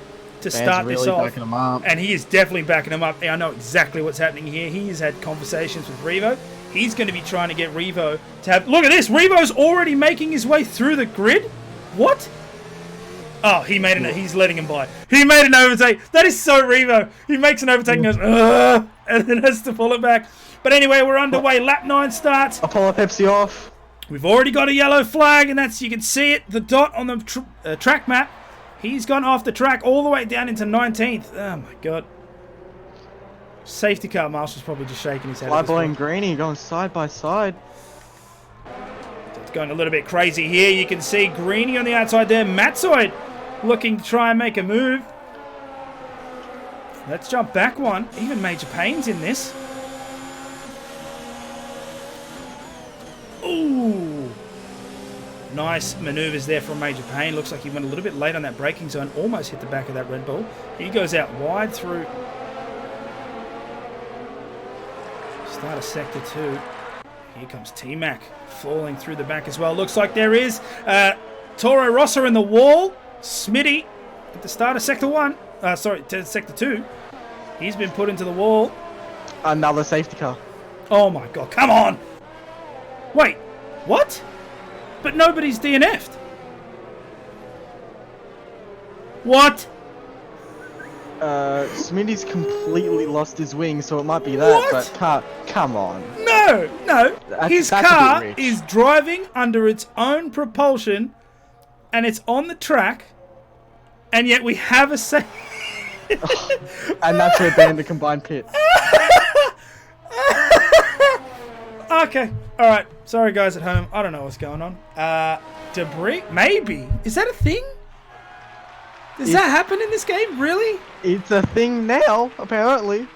to start really this off. Backing him up. And he is definitely backing him up. I know exactly what's happening here. He's had conversations with Revo. He's going to be trying to get Revo to have... Look at this! Revo's already making his way through the grid? What? Oh, he's letting him by. He made an overtake. That is so Revo. He makes an overtake and goes, ugh, and then has to pull it back. But anyway, we're underway. Lap 9 starts. Apollo Pepsi off. We've already got a yellow flag, and that's, you can see it, the dot on the track map. He's gone off the track all the way down into 19th. Oh, my God. Safety car marshal's probably just shaking his head. Flyboy and Greenie going side by side. It's going a little bit crazy here. You can see Greenie on the outside there. Matzoid looking to try and make a move. Let's jump back one. Even Major Payne's in this. Ooh. Nice maneuvers there from Major Payne. Looks like he went a little bit late on that braking zone. Almost hit the back of that Red Bull. He goes out wide through. Start of sector 2. Here comes T-Mac falling through the back as well. Looks like there is Toro Rosso in the wall. Smitty at the start of sector 1. To sector 2. He's been put into the wall. Another safety car. Oh my god, come on! Wait, what? But nobody's DNF'd. What? Smitty's completely lost his wing, so it might be that, what? But come on. No. His that's car is driving under its own propulsion, and it's on the track, and yet we have a safe... And that's where banned the combined pit. Okay, alright. Sorry guys at home, I don't know what's going on. Debris? Maybe. Is that a thing? Does that happen in this game? Really? It's a thing now, apparently.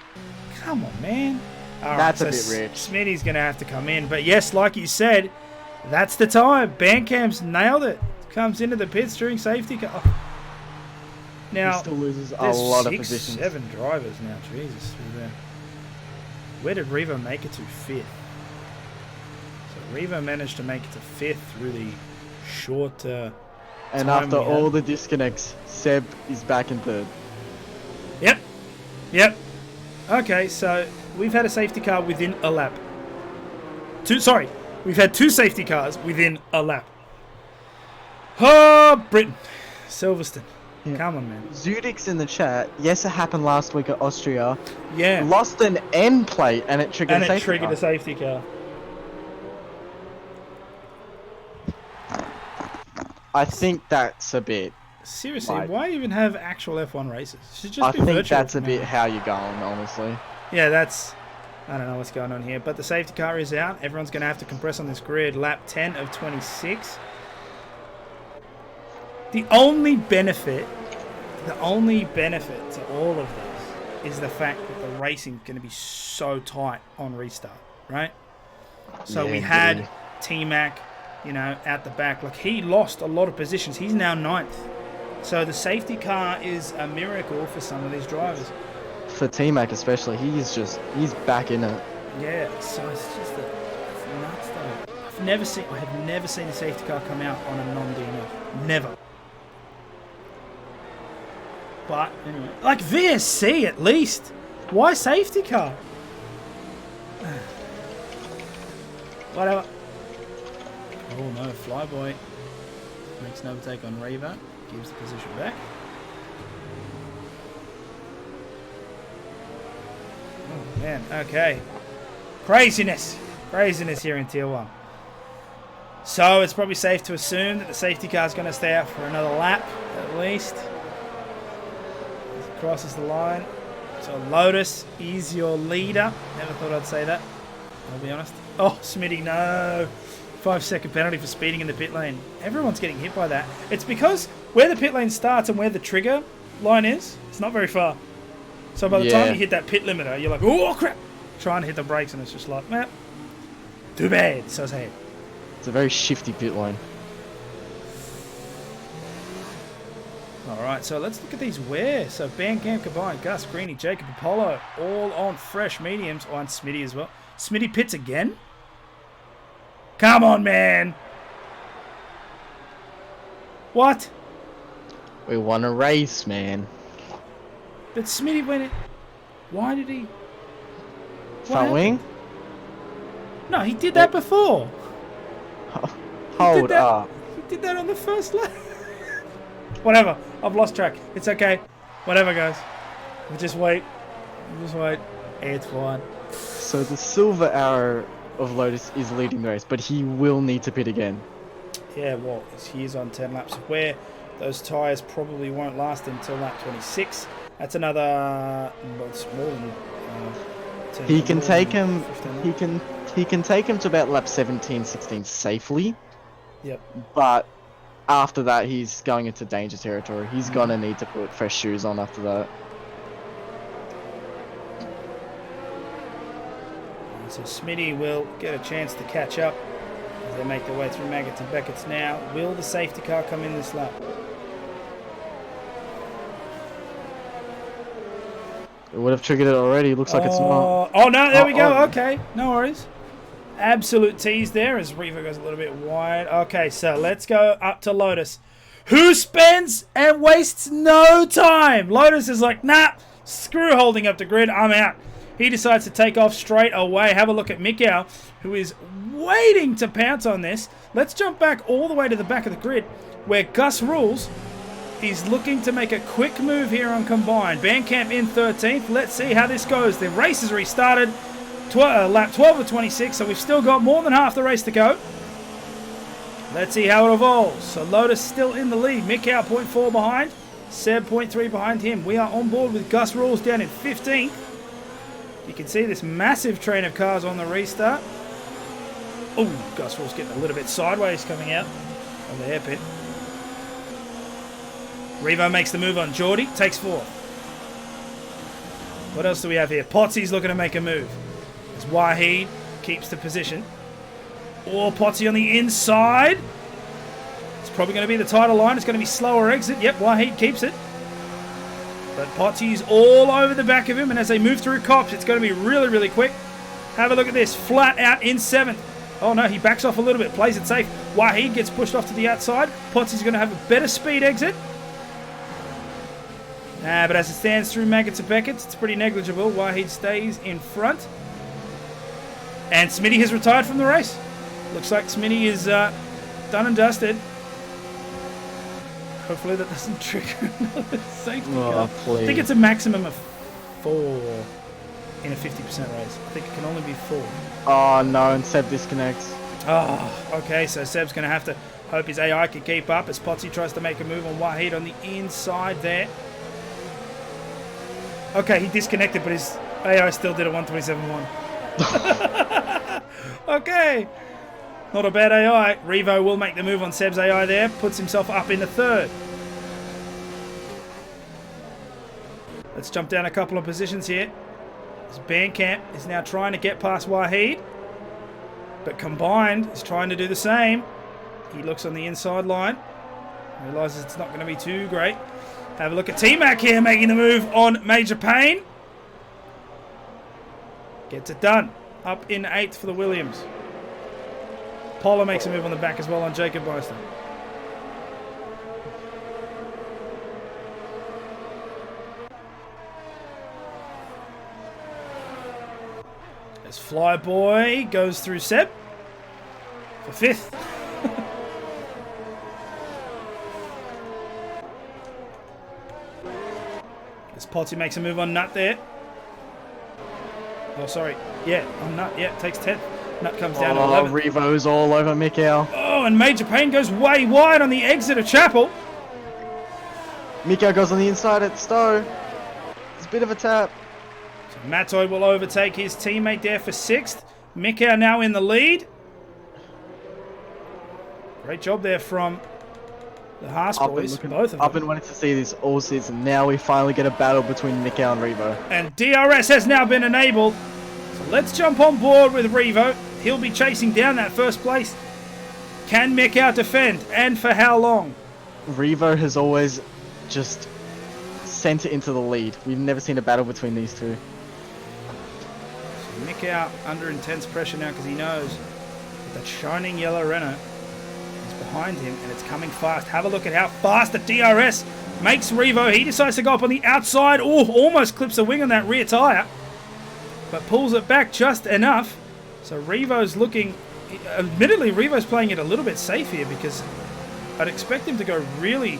Come on, man. All that's right, a so bit rich. Smitty's going to have to come in. But yes, like you said, that's the time. Bandcamp's nailed it. Comes into the pits during safety car. Now, he still loses a there's lot of 6, positions. 7 drivers now. Jesus. Where did Revo make it to? 5th. So Revo managed to make it to 5th through the short And time after we all had. the disconnects, Seb is back in 3rd. Yep. Okay, so we've had a safety car within a lap. We've had 2 safety cars within a lap. Oh, Britain. Silverstone. Yeah. Come on, man. Zudix in the chat. Yes, it happened last week at Austria. Yeah. Lost an end plate and it triggered a safety car. A safety car. I think that's a bit. Seriously, Like, why even have actual F1 races? It should just I be think virtual that's a from bit now. how you're going, honestly. Yeah, that's... I don't know what's going on here. But the safety car is out. Everyone's going to have to compress on this grid. Lap 10 of 26. The only benefit to all of this is the fact that the racing's going to be so tight on restart, right? So Yeah, we had indeed. T-Mac, out the back. Like, he lost a lot of positions. He's now 9th. So the safety car is a miracle for some of these drivers. For T-Mac especially, he's back in it. Yeah, so it's just it's nuts though. I have never seen a safety car come out on a non-DNF. Never. But anyway, like VSC at least. Why safety car? Whatever. Oh no, Flyboy makes an overtake on Reva. Gives the position back. Oh man, okay. Craziness here in Tier 1. So it's probably safe to assume that the safety car is going to stay out for another lap at least. As it crosses the line. So Lotus is your leader. Never thought I'd say that, I'll be honest. Oh, Smitty, no. 5-second penalty for speeding in the pit lane. Everyone's getting hit by that. It's because where the pit lane starts and where the trigger line is, it's not very far. So by the time you hit that pit limiter, you're like, oh crap! Trying to hit the brakes and it's just like, well, too bad. So sad. It's a very shifty pit line. Alright, so let's look at these wear. So Bandcamp combined, Gus, Greeny, Jacob, Apollo, all on fresh mediums. Oh, and Smitty as well. Smitty pits again? Come on, man! What? We won a race, man. But Smitty went in. Why did he? Front wing? No, he did that before. Hold up. He did that on the first lap. Whatever. I've lost track. It's okay. Whatever, guys. We'll just wait. It's fine. So the silver arrow of Lotus is leading the race, but he will need to pit again. Yeah, well, he is on 10 laps of wear. Those tyres probably won't last until lap 26. That's another... Well, it's more than... He can take him. He can take him to about lap 17, 16 safely. Yep. But after that, he's going into danger territory. He's gonna need to put fresh shoes on after that. So Smitty will get a chance to catch up as they make their way through Maggots and Beckett's now. Will the safety car come in this lap? It would have triggered it already. Looks like it's not. Oh no, there we go. Oh. Okay, no worries. Absolute tease there as Revo goes a little bit wide. Okay, so let's go up to Lotus, who spends and wastes no time. Lotus is like, nah, screw holding up the grid. I'm out. He decides to take off straight away. Have a look at Mikau, who is waiting to pounce on this. Let's jump back all the way to the back of the grid, where Gus Rules is looking to make a quick move here on combined. Bandcamp in 13th. Let's see how this goes. The race has restarted. Lap 12 of 26, so we've still got more than half the race to go. Let's see how it evolves. So Lotus still in the lead. Mikau 0.4 behind. Seb 0.3 behind him. We are on board with Gus Rules down in 15th. You can see this massive train of cars on the restart. Oh, Gus Rules getting a little bit sideways coming out of the hairpin. Revo makes the move on Geordie, takes 4th. What else do we have here? Potsy's looking to make a move. As Wahid keeps the position. Or Potsy on the inside. It's probably going to be the title line. It's going to be slower exit. Yep, Wahid keeps it. But Potsy's all over the back of him, and as they move through Cops, it's going to be really, really quick. Have a look at this. Flat out in 7th. Oh no, he backs off a little bit, plays it safe. Wahid gets pushed off to the outside. Potsy's going to have a better speed exit. But as it stands through Maggots and Beckett's, it's pretty negligible. Wahid stays in front. And Smitty has retired from the race. Looks like Smitty is done and dusted. Hopefully that doesn't trigger another safety car. Please. I think it's a maximum of 4 in a 50% race. I think it can only be 4. Oh no, and Seb disconnects. Oh, okay, so Seb's going to have to hope his AI can keep up as Potsy tries to make a move on Wahid on the inside there. Okay, he disconnected, but his AI still did a 127.1. Okay. Not a bad AI. Revo will make the move on Seb's AI there. Puts himself up into 3rd. Let's jump down a couple of positions here. This Bandcamp is now trying to get past Wahid. But Combined is trying to do the same. He looks on the inside line. Realises it's not going to be too great. Have a look at T-Mac here making the move on Major Payne. Gets it done. Up in 8th for the Williams. Apollo makes a move on the back as well on Jacob Boston. As Flyboy goes through Seb for 5th. As Potty makes a move on Nut there. Oh, sorry. Yeah, on Nut. Yeah, takes 10th. Nut comes down to 11th. Revo's all over Mikhail. Oh, and Major Payne goes way wide on the exit of Chapel. Mikhail goes on the inside at Stowe. It's a bit of a tap. So Matoy will overtake his teammate there for 6th. Mikhail now in the lead. Great job there from the Haas boys, both of them. I've been wanting to see this all season. Now we finally get a battle between Mikhail and Revo. And DRS has now been enabled. So let's jump on board with Revo. He'll be chasing down that 1st place. Can Mikhail defend? And for how long? Revo has always just sent it into the lead. We've never seen a battle between these two. So Mikhail under intense pressure now because he knows that shining yellow Renault is behind him and it's coming fast. Have a look at how fast the DRS makes Revo. He decides to go up on the outside. Oh, almost clips a wing on that rear tyre. But pulls it back just enough. So Revo's looking... Admittedly, Revo's playing it a little bit safe here because I'd expect him to go really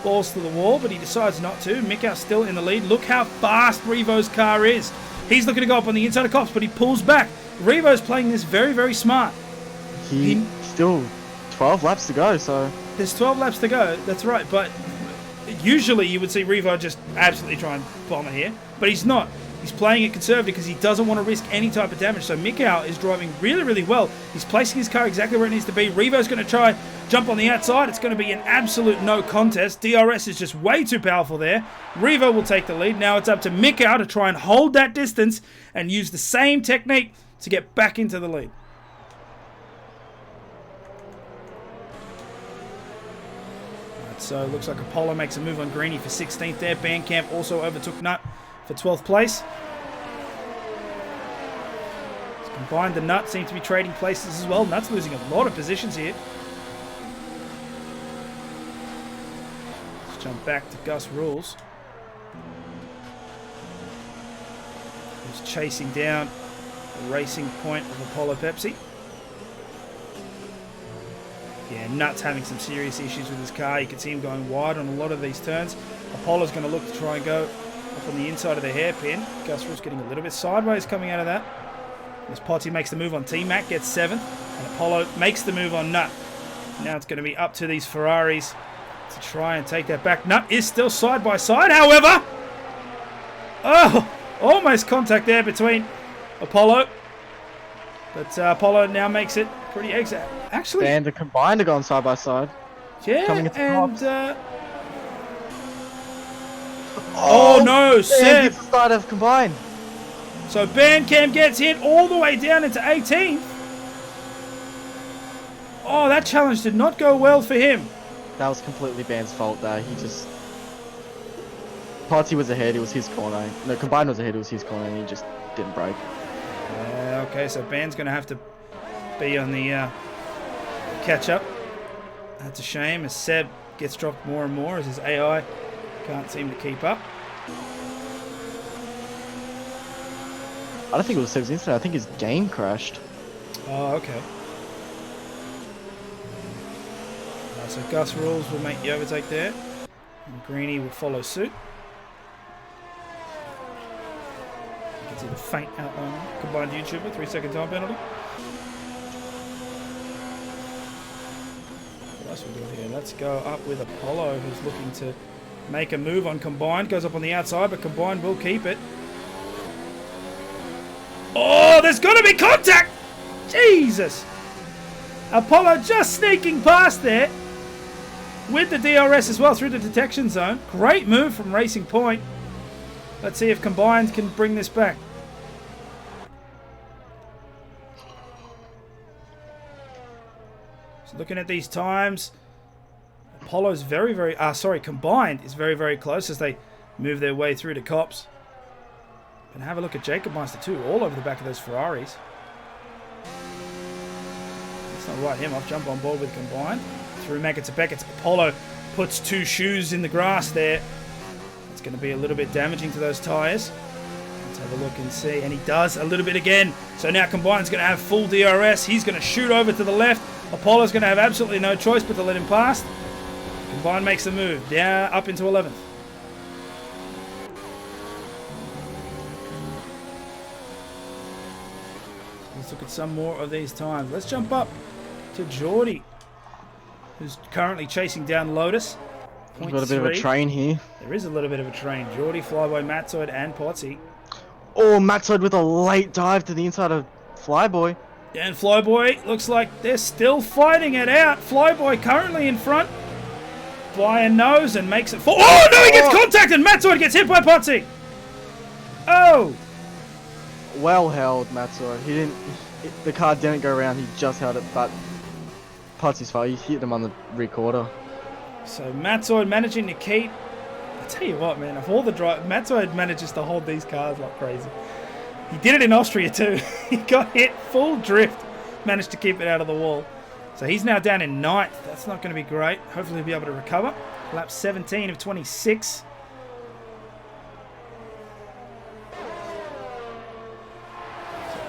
balls to the wall, but he decides not to. Mikhail's still in the lead. Look how fast Revo's car is. He's looking to go up on the inside of Cops, but he pulls back. Revo's playing this very, very smart. He still 12 laps to go, so... There's 12 laps to go, that's right, but usually you would see Revo just absolutely try and bomb it here, but he's not. He's playing it conservative because he doesn't want to risk any type of damage. So Mikhail is driving really, really well. He's placing his car exactly where it needs to be. Revo's going to try jump on the outside. It's going to be an absolute no contest. DRS is just way too powerful there. Revo will take the lead. Now it's up to Mikhail to try and hold that distance and use the same technique to get back into the lead. Right, so it looks like Apollo makes a move on Greeny for 16th there. Bandcamp also overtook Nut for 12th place. It's Combined the Nut seem to be trading places as well. Nut's losing a lot of positions here. Let's jump back to Gus Rules, who's chasing down the racing point of Apollo Pepsi. Yeah, Nut's having some serious issues with his car. You can see him going wide on a lot of these turns. Apollo's going to look to try and go up on the inside of the hairpin. Gus Rules getting a little bit sideways coming out of that. As Potty makes the move on T-Mac, gets 7th. And Apollo makes the move on Nut. Now it's going to be up to these Ferraris to try and take that back. Nut is still side by side, however. Oh, almost contact there between Apollo. But Apollo now makes it pretty exact. Actually, and the Combined are going side by side. Yeah, and oh no, Seb gets the side of Combined. So Bandcam gets hit all the way down into 18th. Oh, that challenge did not go well for him. That was completely Band's fault there. He just... Party was ahead, it was his corner. No, Combined was ahead, it was his corner, and he just didn't break. Okay, so Ban's going to have to be on the catch-up. That's a shame, as Seb gets dropped more and more, as his AI can't seem to keep up. I don't think it was Seb's incident, I think his game crashed. Oh, okay. So Gus Rules will make the overtake there. And Greeny will follow suit. You can see the faint outline. Combined YouTuber, 3-second time penalty. What else we got here? Let's go up with Apollo, who's looking to make a move on Combined. Goes up on the outside, but Combined will keep it. Oh, there's got to be contact! Jesus! Apollo just sneaking past there with the DRS as well through the detection zone. Great move from Racing Point. Let's see if Combined can bring this back. So looking at these times, Apollo's Combined is very, very close as they move their way through to Cops. And have a look at Jacob Meister too, all over the back of those Ferraris. Let's not write him off. Jump on board with Combined. Through Meckett to Beckett. Apollo puts two shoes in the grass there. It's going to be a little bit damaging to those tyres. Let's have a look and see. And he does a little bit again. So now Combined's going to have full DRS. He's going to shoot over to the left. Apollo's going to have absolutely no choice but to let him past. Combined makes the move. Down up into 11th. Let's look at some more of these times. Let's jump up to Geordie, who's currently chasing down Lotus. We've got a bit of a train here. There is a little bit of a train. Geordie, Flyboy, Matzoid, and Potsy. Oh, Matzoid with a late dive to the inside of Flyboy. And Flyboy looks like they're still fighting it out. Flyboy currently in front by a nose and makes it fall. Oh, no, he gets contact and Matzoid gets hit by Potsy. Oh. Well held, Matzoid. He didn't. The car didn't go around. He just held it, but Potsy's fault. He hit them on the recorder. So Matzoid managing to keep. I tell you what, man. Of all the drive, Matzoid manages to hold these cars like crazy. He did it in Austria too. He got hit full drift, managed to keep it out of the wall. So he's now down in 9th. That's not going to be great. Hopefully he'll be able to recover. Lap 17 of 26.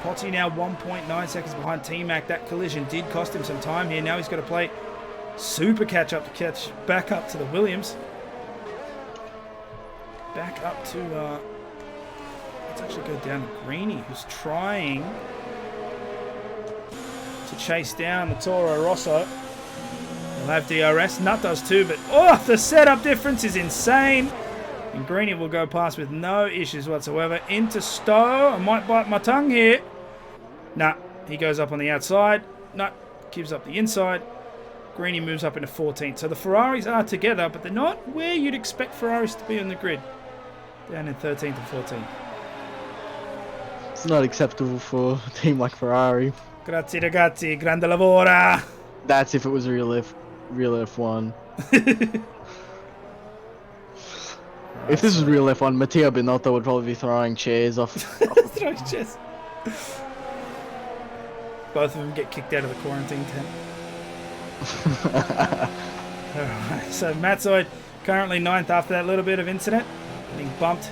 Potsy now 1.9 seconds behind T-Mac. That collision did cost him some time here. Now he's got to play super catch-up to catch back up to the Williams. Back up to... let's actually go down to Greeny, who's trying to chase down the Toro Rosso. He'll have DRS. Nut does too, but... oh, the setup difference is insane. And Greeny will go past with no issues whatsoever. Into Stowe. I might bite my tongue here. Nah, he goes up on the outside. Nut gives up the inside. Greeny moves up into 14th. So the Ferraris are together, but they're not where you'd expect Ferraris to be on the grid. Down in 13th and 14th. It's not acceptable for a team like Ferrari. Grazie ragazzi, grande lavora. That's if it was real F1. If this was real F1, Matteo Binotto would probably be throwing chairs off. Throwing chairs. Both of them get kicked out of the quarantine tent. Alright, so Matzoid currently 9th after that little bit of incident. Getting bumped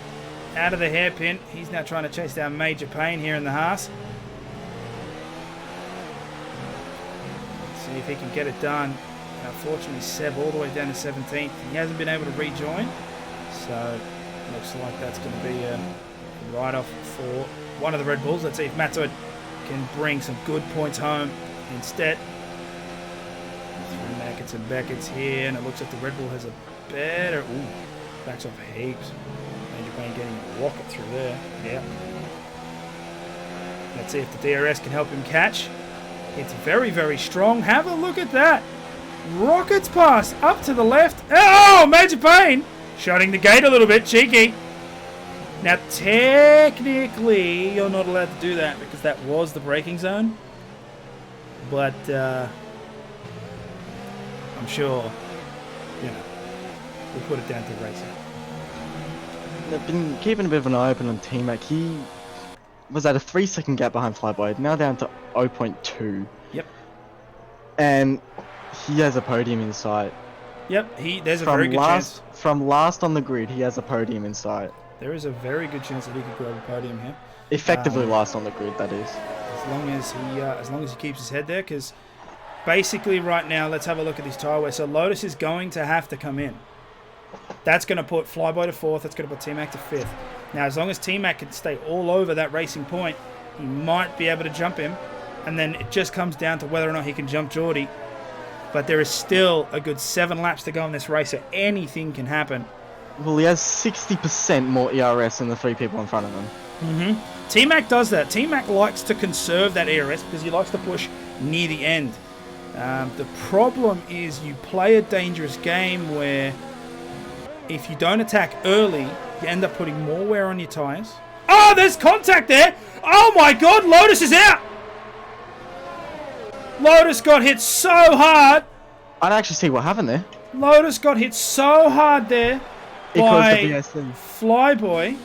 out of the hairpin. He's now trying to chase down Major Payne here in the Haas. Let's see if he can get it done. Unfortunately, Seb all the way down to 17th. He hasn't been able to rejoin. So, looks like that's going to be a write-off for one of the Red Bulls. Let's see if Matzoid can bring some good points home instead. Through Mackett's and Beckett's here, and it looks like the Red Bull has a better... ooh, backs off heaps. Major Payne getting a rocket through there. Yeah. Let's see if the DRS can help him catch. It's very, very strong. Have a look at that. Rockets pass up to the left. Oh, Major Payne! Shutting the gate a little bit, cheeky. Now, technically, you're not allowed to do that because that was the braking zone. But, I'm sure, you know, we'll put it down to racing. I've been keeping a bit of an eye open on T-Mac. He was at a 3-second gap behind Flyboy, now down to 0.2. Yep. And he has a podium in sight. Yep, there's a very good chance. From last on the grid, he has a podium in sight. There is a very good chance that he could grab a podium here. Effectively last on the grid, that is. As long as he keeps his head there, because basically right now, let's have a look at this tyre wear. So Lotus is going to have to come in. That's going to put Flyboy to 4th. That's going to put T-Mac to 5th. Now, as long as T-Mac can stay all over that racing point, he might be able to jump him. And then it just comes down to whether or not he can jump Geordie. But there is still a good 7 laps to go in this race, so anything can happen. Well, he has 60% more ERS than the 3 people in front of him. T-Mac does that. T-Mac likes to conserve that ERS because he likes to push near the end. The problem is you play a dangerous game where if you don't attack early, you end up putting more wear on your tyres. Oh, there's contact there! Oh my god, Lotus is out! Lotus got hit so hard. I don't actually see what happened there. Lotus got hit so hard there by BSC. Flyboy.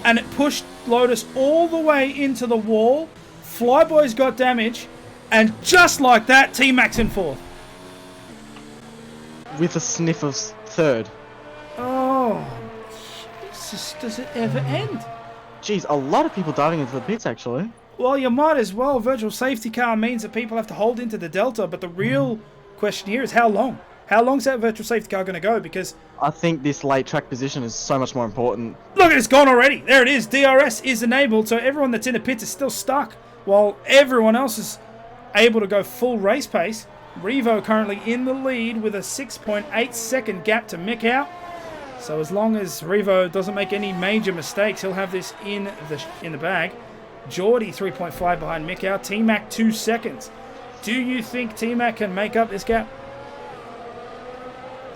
And it pushed Lotus all the way into the wall. Flyboy's got damage. And just like that, T-Mac's in 4th. With a sniff of 3rd. Oh, Jesus, does it ever end? Jeez, a lot of people diving into the pits, actually. Well, you might as well. Virtual safety car means that people have to hold into the delta, but the real question here is how long? How long's that virtual safety car going to go? Because I think this late track position is so much more important. look, it's gone already. There it is. DRS is enabled, so everyone that's in the pits is still stuck, while everyone else is able to go full race pace. Revo currently in the lead with a 6.8 second gap to Mick out. So as long as Revo doesn't make any major mistakes, he'll have this in the bag. Geordie 3.5 behind Mick out. T-Mac 2 seconds. Do you think T-Mac can make up this gap?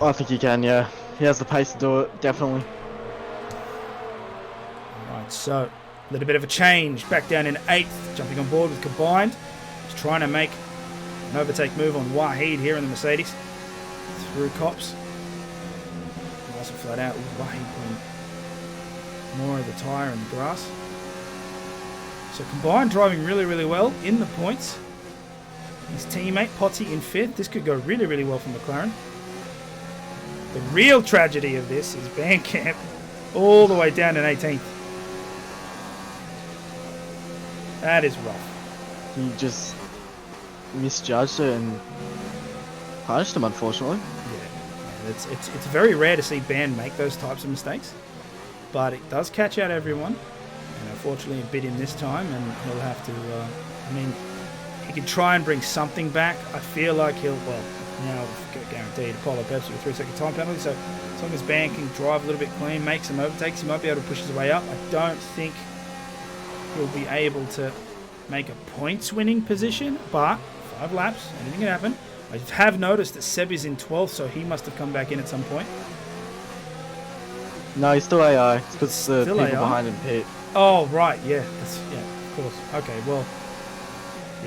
I think he can, yeah. He has the pace to do it, definitely. Alright, so a little bit of a change. Back down in 8th, jumping on board with Combined. He's trying to make an overtake move on Wahid here in the Mercedes. Through Cops. Also flat out, Wahid putting more of the tyre in the grass. So Combined driving really, really well in the points. His teammate Potty in 5th. This could go really, really well for McLaren. The real tragedy of this is Bandcamp all the way down in 18th. That is rough. He just misjudged it and punished him, unfortunately. Yeah, it's very rare to see Band make those types of mistakes, but it does catch out everyone. And unfortunately, it bit him this time, and he'll have to. I mean, he can try and bring something back. I feel like he'll. Well, now guaranteed Apollo Pepsi with 3-second time penalty. So as long as Band can drive a little bit clean, make some overtakes, he might be able to push his way up. I don't think he'll be able to make a points-winning position, but 5 laps, anything can happen. I have noticed that Seb is in 12th, so he must have come back in at some point. No, he's still AI. It's because the Still people AI? behind him pit. Oh, right, yeah. Yeah, of course. Okay, well,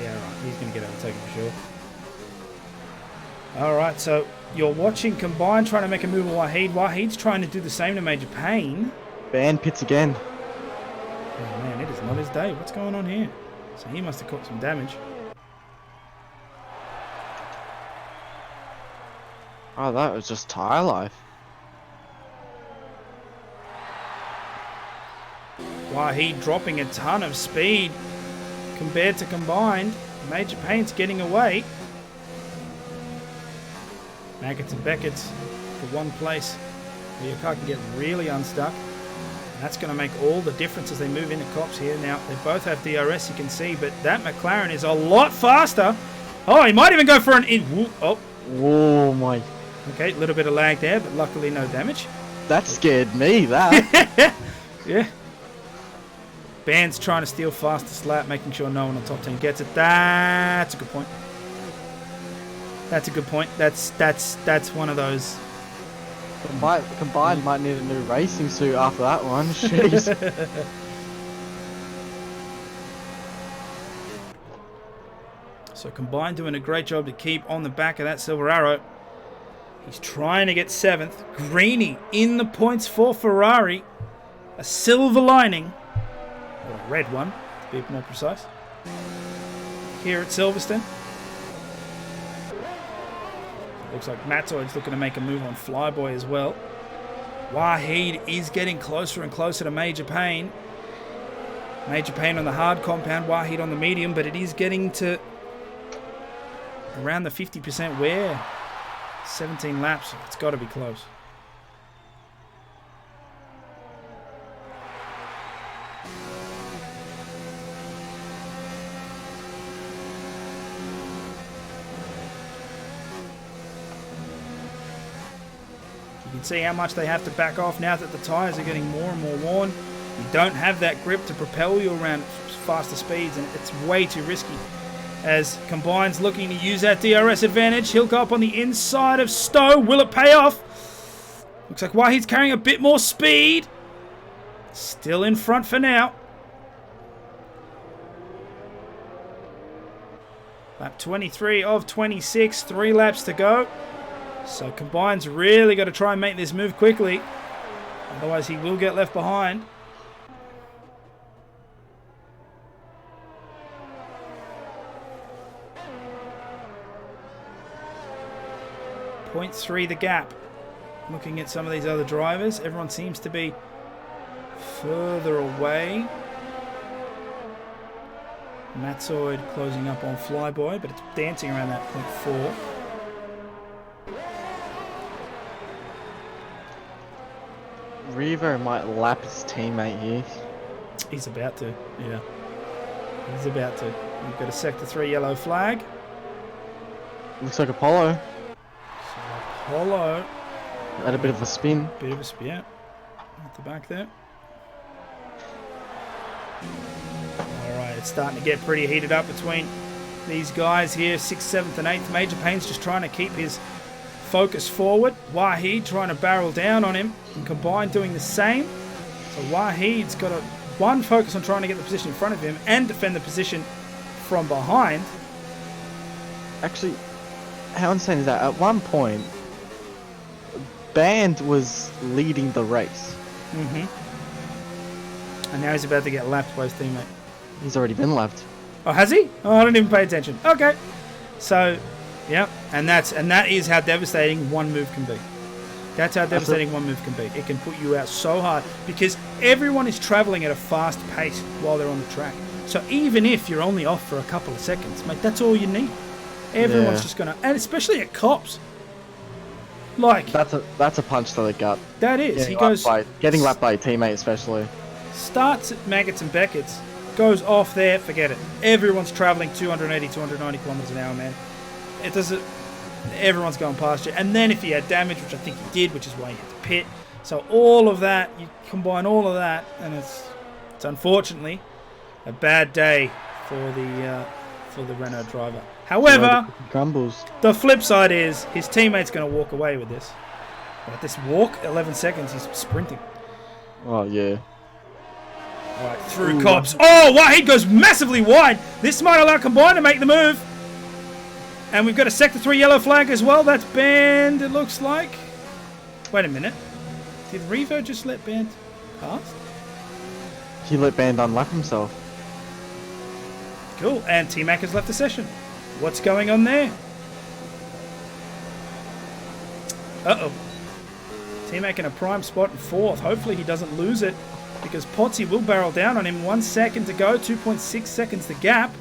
yeah, right. He's going to get overtaken for sure. All right, so you're watching Combined trying to make a move on Wahid. Wahid's trying to do the same to Major Payne. Band pits again. Oh, man, it is not his day. What's going on here? So he must have caught some damage. Oh, that was just tire life. Wahid dropping a ton of speed compared to Combined. Major Payne's getting away. Maggots and Beckett's the one place where your car can get really unstuck. And that's going to make all the difference as they move into Cops here. Now, they both have DRS, you can see, but that McLaren is a lot faster. Oh, he might even go for an in. Oh. Whoa, my. Okay, a little bit of lag there, but luckily no damage. That scared me, that. Yeah. Band's trying to steal fastest lap, making sure no one on top 10 gets it. That's a good point. That's a good point. That's one of those. Combined might need a new racing suit after that one. Jeez. So Combined doing a great job to keep on the back of that Silver Arrow. He's trying to get 7th. Greeny in the points for Ferrari. A silver lining. Or a red one, to be more precise. Here at Silverstone. Looks like Matoid's looking to make a move on Flyboy as well. Wahid is getting closer and closer to Major Payne. Major Payne on the hard compound, Wahid on the medium, but it is getting to around the 50% wear. 17 laps, it's got to be close. You can see how much they have to back off now that the tyres are getting more and more worn. You don't have that grip to propel you around faster speeds, and it's way too risky. As Combine's looking to use that DRS advantage, he'll go up on the inside of Stowe. Will it pay off? Looks like Wahid's carrying a bit more speed. Still in front for now. Lap 23 of 26, 3 laps to go. So Combine's really got to try and make this move quickly. Otherwise he will get left behind. .3 the gap. Looking at some of these other drivers, everyone seems to be further away. Matzoid closing up on Flyboy, but it's dancing around that .4. Revo might lap his teammate here. He's about to, yeah. He's about to. We've got a Sector 3 yellow flag. Looks like Apollo. Apollo. Had a bit of a spin. Bit of a spin, yeah. At the back there. Alright, it's starting to get pretty heated up between these guys here. 6th, 7th and 8th. Major Payne's just trying to keep his focus forward. Wahid trying to barrel down on him. And Combine doing the same. So Wahid's got one focus on trying to get the position in front of him and defend the position from behind. Actually, how insane is that? At one point, Band was leading the race. And now he's about to get lapped by his teammate. He's already been lapped. Oh, has he? Oh, I didn't even pay attention. Okay. So, yeah, and that is how devastating one move can be. That's how devastating one move can be. It can put you out so hard because everyone is traveling at a fast pace while they're on the track. So even if you're only off for a couple of seconds, mate, that's all you need. Everyone's just gonna, and especially at cops. Like that's a punch to the gut. That is. He goes getting lapped by a teammate, especially. Starts at Maggots and Beckett's, goes off there, forget it. Everyone's traveling 280, 290 kilometers an hour, man. It doesn't. Everyone's going past you. And then if he had damage, which I think he did, which is why he had to pit. So all of that, you combine all of that, and it's unfortunately a bad day for the Renault driver. However, the flip side is his teammate's going to walk away with this. But this walk, 11 seconds, he's sprinting. Oh, yeah. All right, through cops. Oh, Wahid goes massively wide. This might allow Combine to make the move. And we've got a Sector 3 yellow flag as well. That's Band, it looks like. Wait a minute. Did Revo just let Band pass? He let Band unlap himself. Cool. And T-Mac has left the session. What's going on there? Uh-oh. T-Mac in a prime spot in 4th. Hopefully he doesn't lose it because Potsy will barrel down on him. 1 second to go. 2.6 seconds the gap.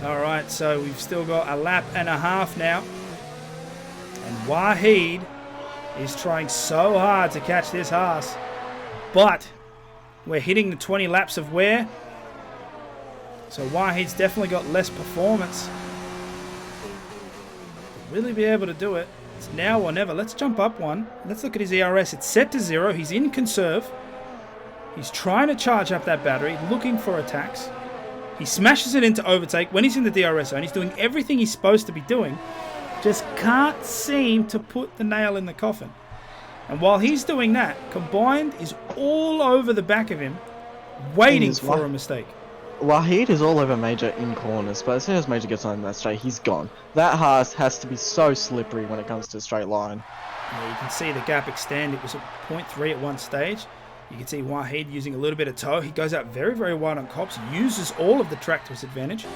Alright, so we've still got a lap and a half now. And Wahid is trying so hard to catch this Haas. But we're hitting the 20 laps of wear. So Wahid's definitely got less performance. Really be able to do it. It's now or never. Let's jump up one. Let's look at his ERS. It's set to 0. He's in conserve. He's trying to charge up that battery, looking for attacks. He smashes it into overtake when he's in the DRS zone. He's doing everything he's supposed to be doing. Just can't seem to put the nail in the coffin. And while he's doing that, Combined is all over the back of him, waiting for a mistake. Wahid is all over Major in corners, but as soon as Major gets on that straight, he's gone. That has to be so slippery when it comes to a straight line. Yeah, you can see the gap extend. It was at 0.3 at one stage. You can see Wahid using a little bit of toe. He goes out very, very wide on Cops, uses all of the track to his advantage,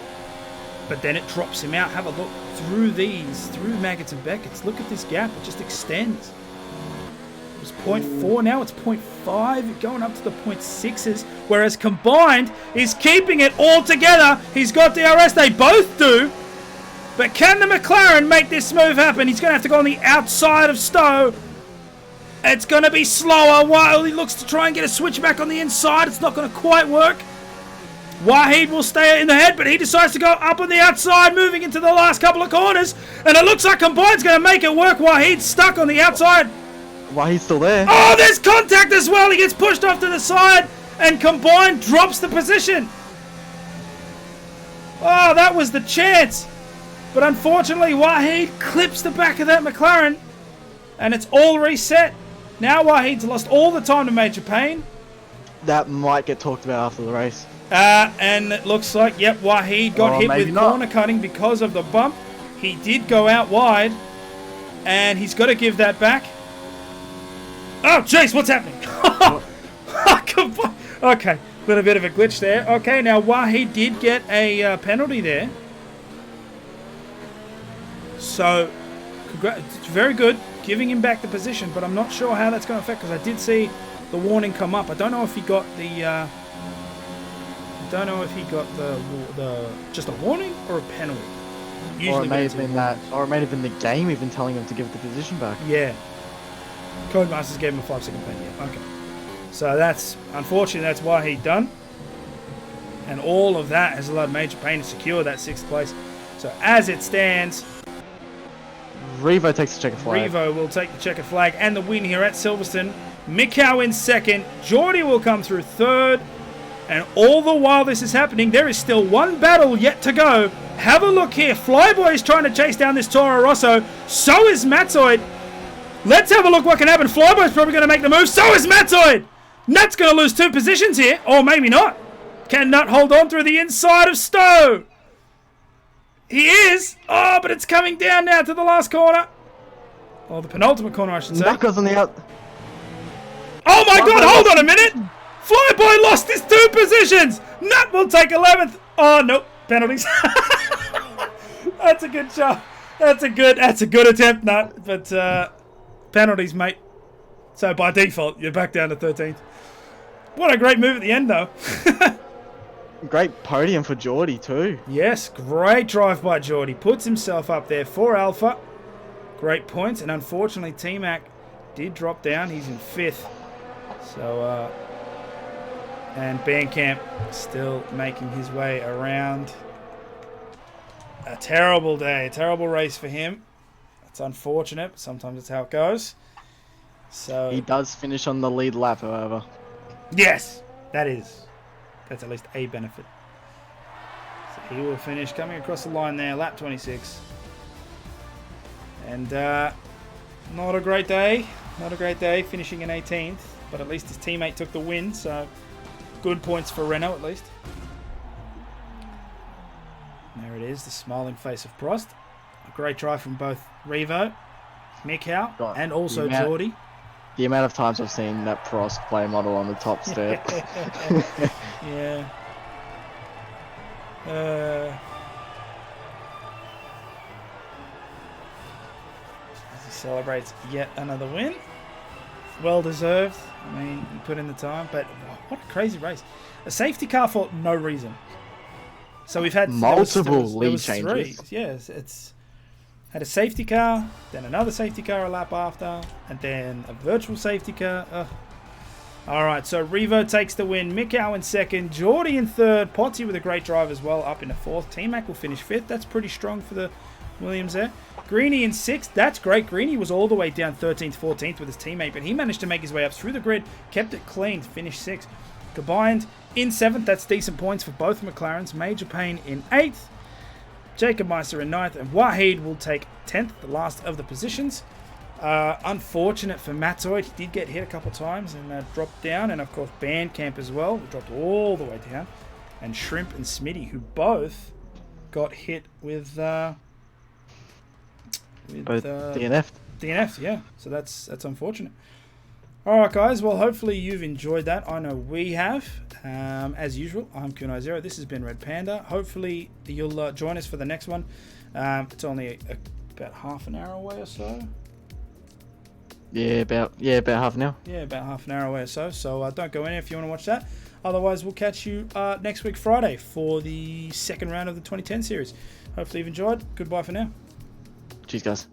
but then it drops him out. Have a look through through Maggots and Beckett's. Look at this gap. It just extends. It was 0.4, now it's 0.5, going up to the 0.6s, whereas Combined is keeping it all together. He's got DRS, they both do. But can the McLaren make this move happen? He's going to have to go on the outside of Stowe. It's going to be slower while he looks to try and get a switchback on the inside. It's not going to quite work. Wahid will stay in the head, but he decides to go up on the outside, moving into the last couple of corners. And it looks like Combine's going to make it work. Wahid's stuck on the outside. Wahid's still there. Oh, there's contact as well. He gets pushed off to the side, and Combine drops the position. Oh, that was the chance. But unfortunately, Wahid clips the back of that McLaren, and it's all reset. Now Wahid's lost all the time to Major Payne. That might get talked about after the race. And it looks like, yep, Wahid got hit with corner cutting because of the bump. He did go out wide, and he's got to give that back. Oh, jeez, what's happening? Okay, little bit of a glitch there. Okay, now Wahid did get a penalty there. So, very good, giving him back the position, but I'm not sure how that's going to affect, because I did see the warning come up. I don't know if he got the... just a warning or a penalty. Usually or it may have been that, or it may have been the game even telling him to give the position back. Yeah. Codemasters gave him a 5-second penalty. Yeah. Okay. So that's, unfortunately, that's why he done. And all of that has allowed Major Payne to secure that 6th place. So as it stands, Revo takes the checker flag. Revo will take the checker flag and the win here at Silverstone. Mikau in 2nd. Geordie will come through 3rd. And all the while this is happening, there is still one battle yet to go. Have a look here. Flyboy is trying to chase down this Toro Rosso. So is Matzoid. Let's have a look what can happen. Flyboy's probably going to make the move. So is Matzoid. Nat's going to lose 2 positions here. Or maybe not. Can Nut hold on through the inside of Stowe? He is. Oh, but it's coming down now to the last corner. Or the penultimate corner, I should say. Nut goes on the out. Oh my God, hold on a minute. Flyboy lost his 2 positions. Nut will take 11th. Oh, nope. Penalties. That's a good job. That's a good attempt, Nut. But penalties, mate. So by default, you're back down to 13th. What a great move at the end, though. Great podium for Geordie, too. Yes, great drive by Geordie. Puts himself up there for Alpha. Great points. And unfortunately, T-Mac did drop down. He's in 5th. So, and Bandcamp still making his way around. A terrible day, a terrible race for him. It's unfortunate, but sometimes it's how it goes. So he does finish on the lead lap, however. Yes, that's at least a benefit. So he will finish coming across the line there, lap 26. And not a great day, finishing in 18th, but at least his teammate took the win, so good points for Renault at least. There it is, the smiling face of Prost. A great drive from both Revo, Mikau, and also Geordie. The amount of times I've seen that Prost play model on the top step. Yeah. As he celebrates yet another win. Well deserved. I mean, he put in the time, but what a crazy race. A safety car for no reason. So we've had multiple lead changes. 3. Yes, it's had a safety car, then another safety car a lap after, and then a virtual safety car. All right, so Revo takes the win. Mikau in 2nd, Geordie in 3rd, Potty with a great drive as well, up into 4th. T-Mac will finish 5th. That's pretty strong for the Williams there. Greeny in 6th. That's great. Greeny was all the way down 13th, 14th with his teammate, but he managed to make his way up through the grid, kept it clean to finish 6th. Combined in 7th. That's decent points for both McLarens. Major Payne in 8th. Jacob Meister in 9th, and Wahid will take 10th, the last of the positions. Unfortunate for Matzoid. He did get hit a couple times and dropped down, and of course Bandcamp as well. Dropped all the way down. and Shrimp and Smitty, who both got hit with Both DNF. DNFs, yeah. So that's unfortunate. All right, guys. Well, hopefully you've enjoyed that. I know we have. As usual, I'm Kunai Zero. This has been Red Panda. Hopefully you'll join us for the next one. It's only about half an hour away or so. Yeah, about half an hour. Yeah, about half an hour away or so. So don't go in if you want to watch that. Otherwise, we'll catch you next week, Friday, for the second round of the 2010 series. Hopefully you've enjoyed. Goodbye for now. Cheers, guys.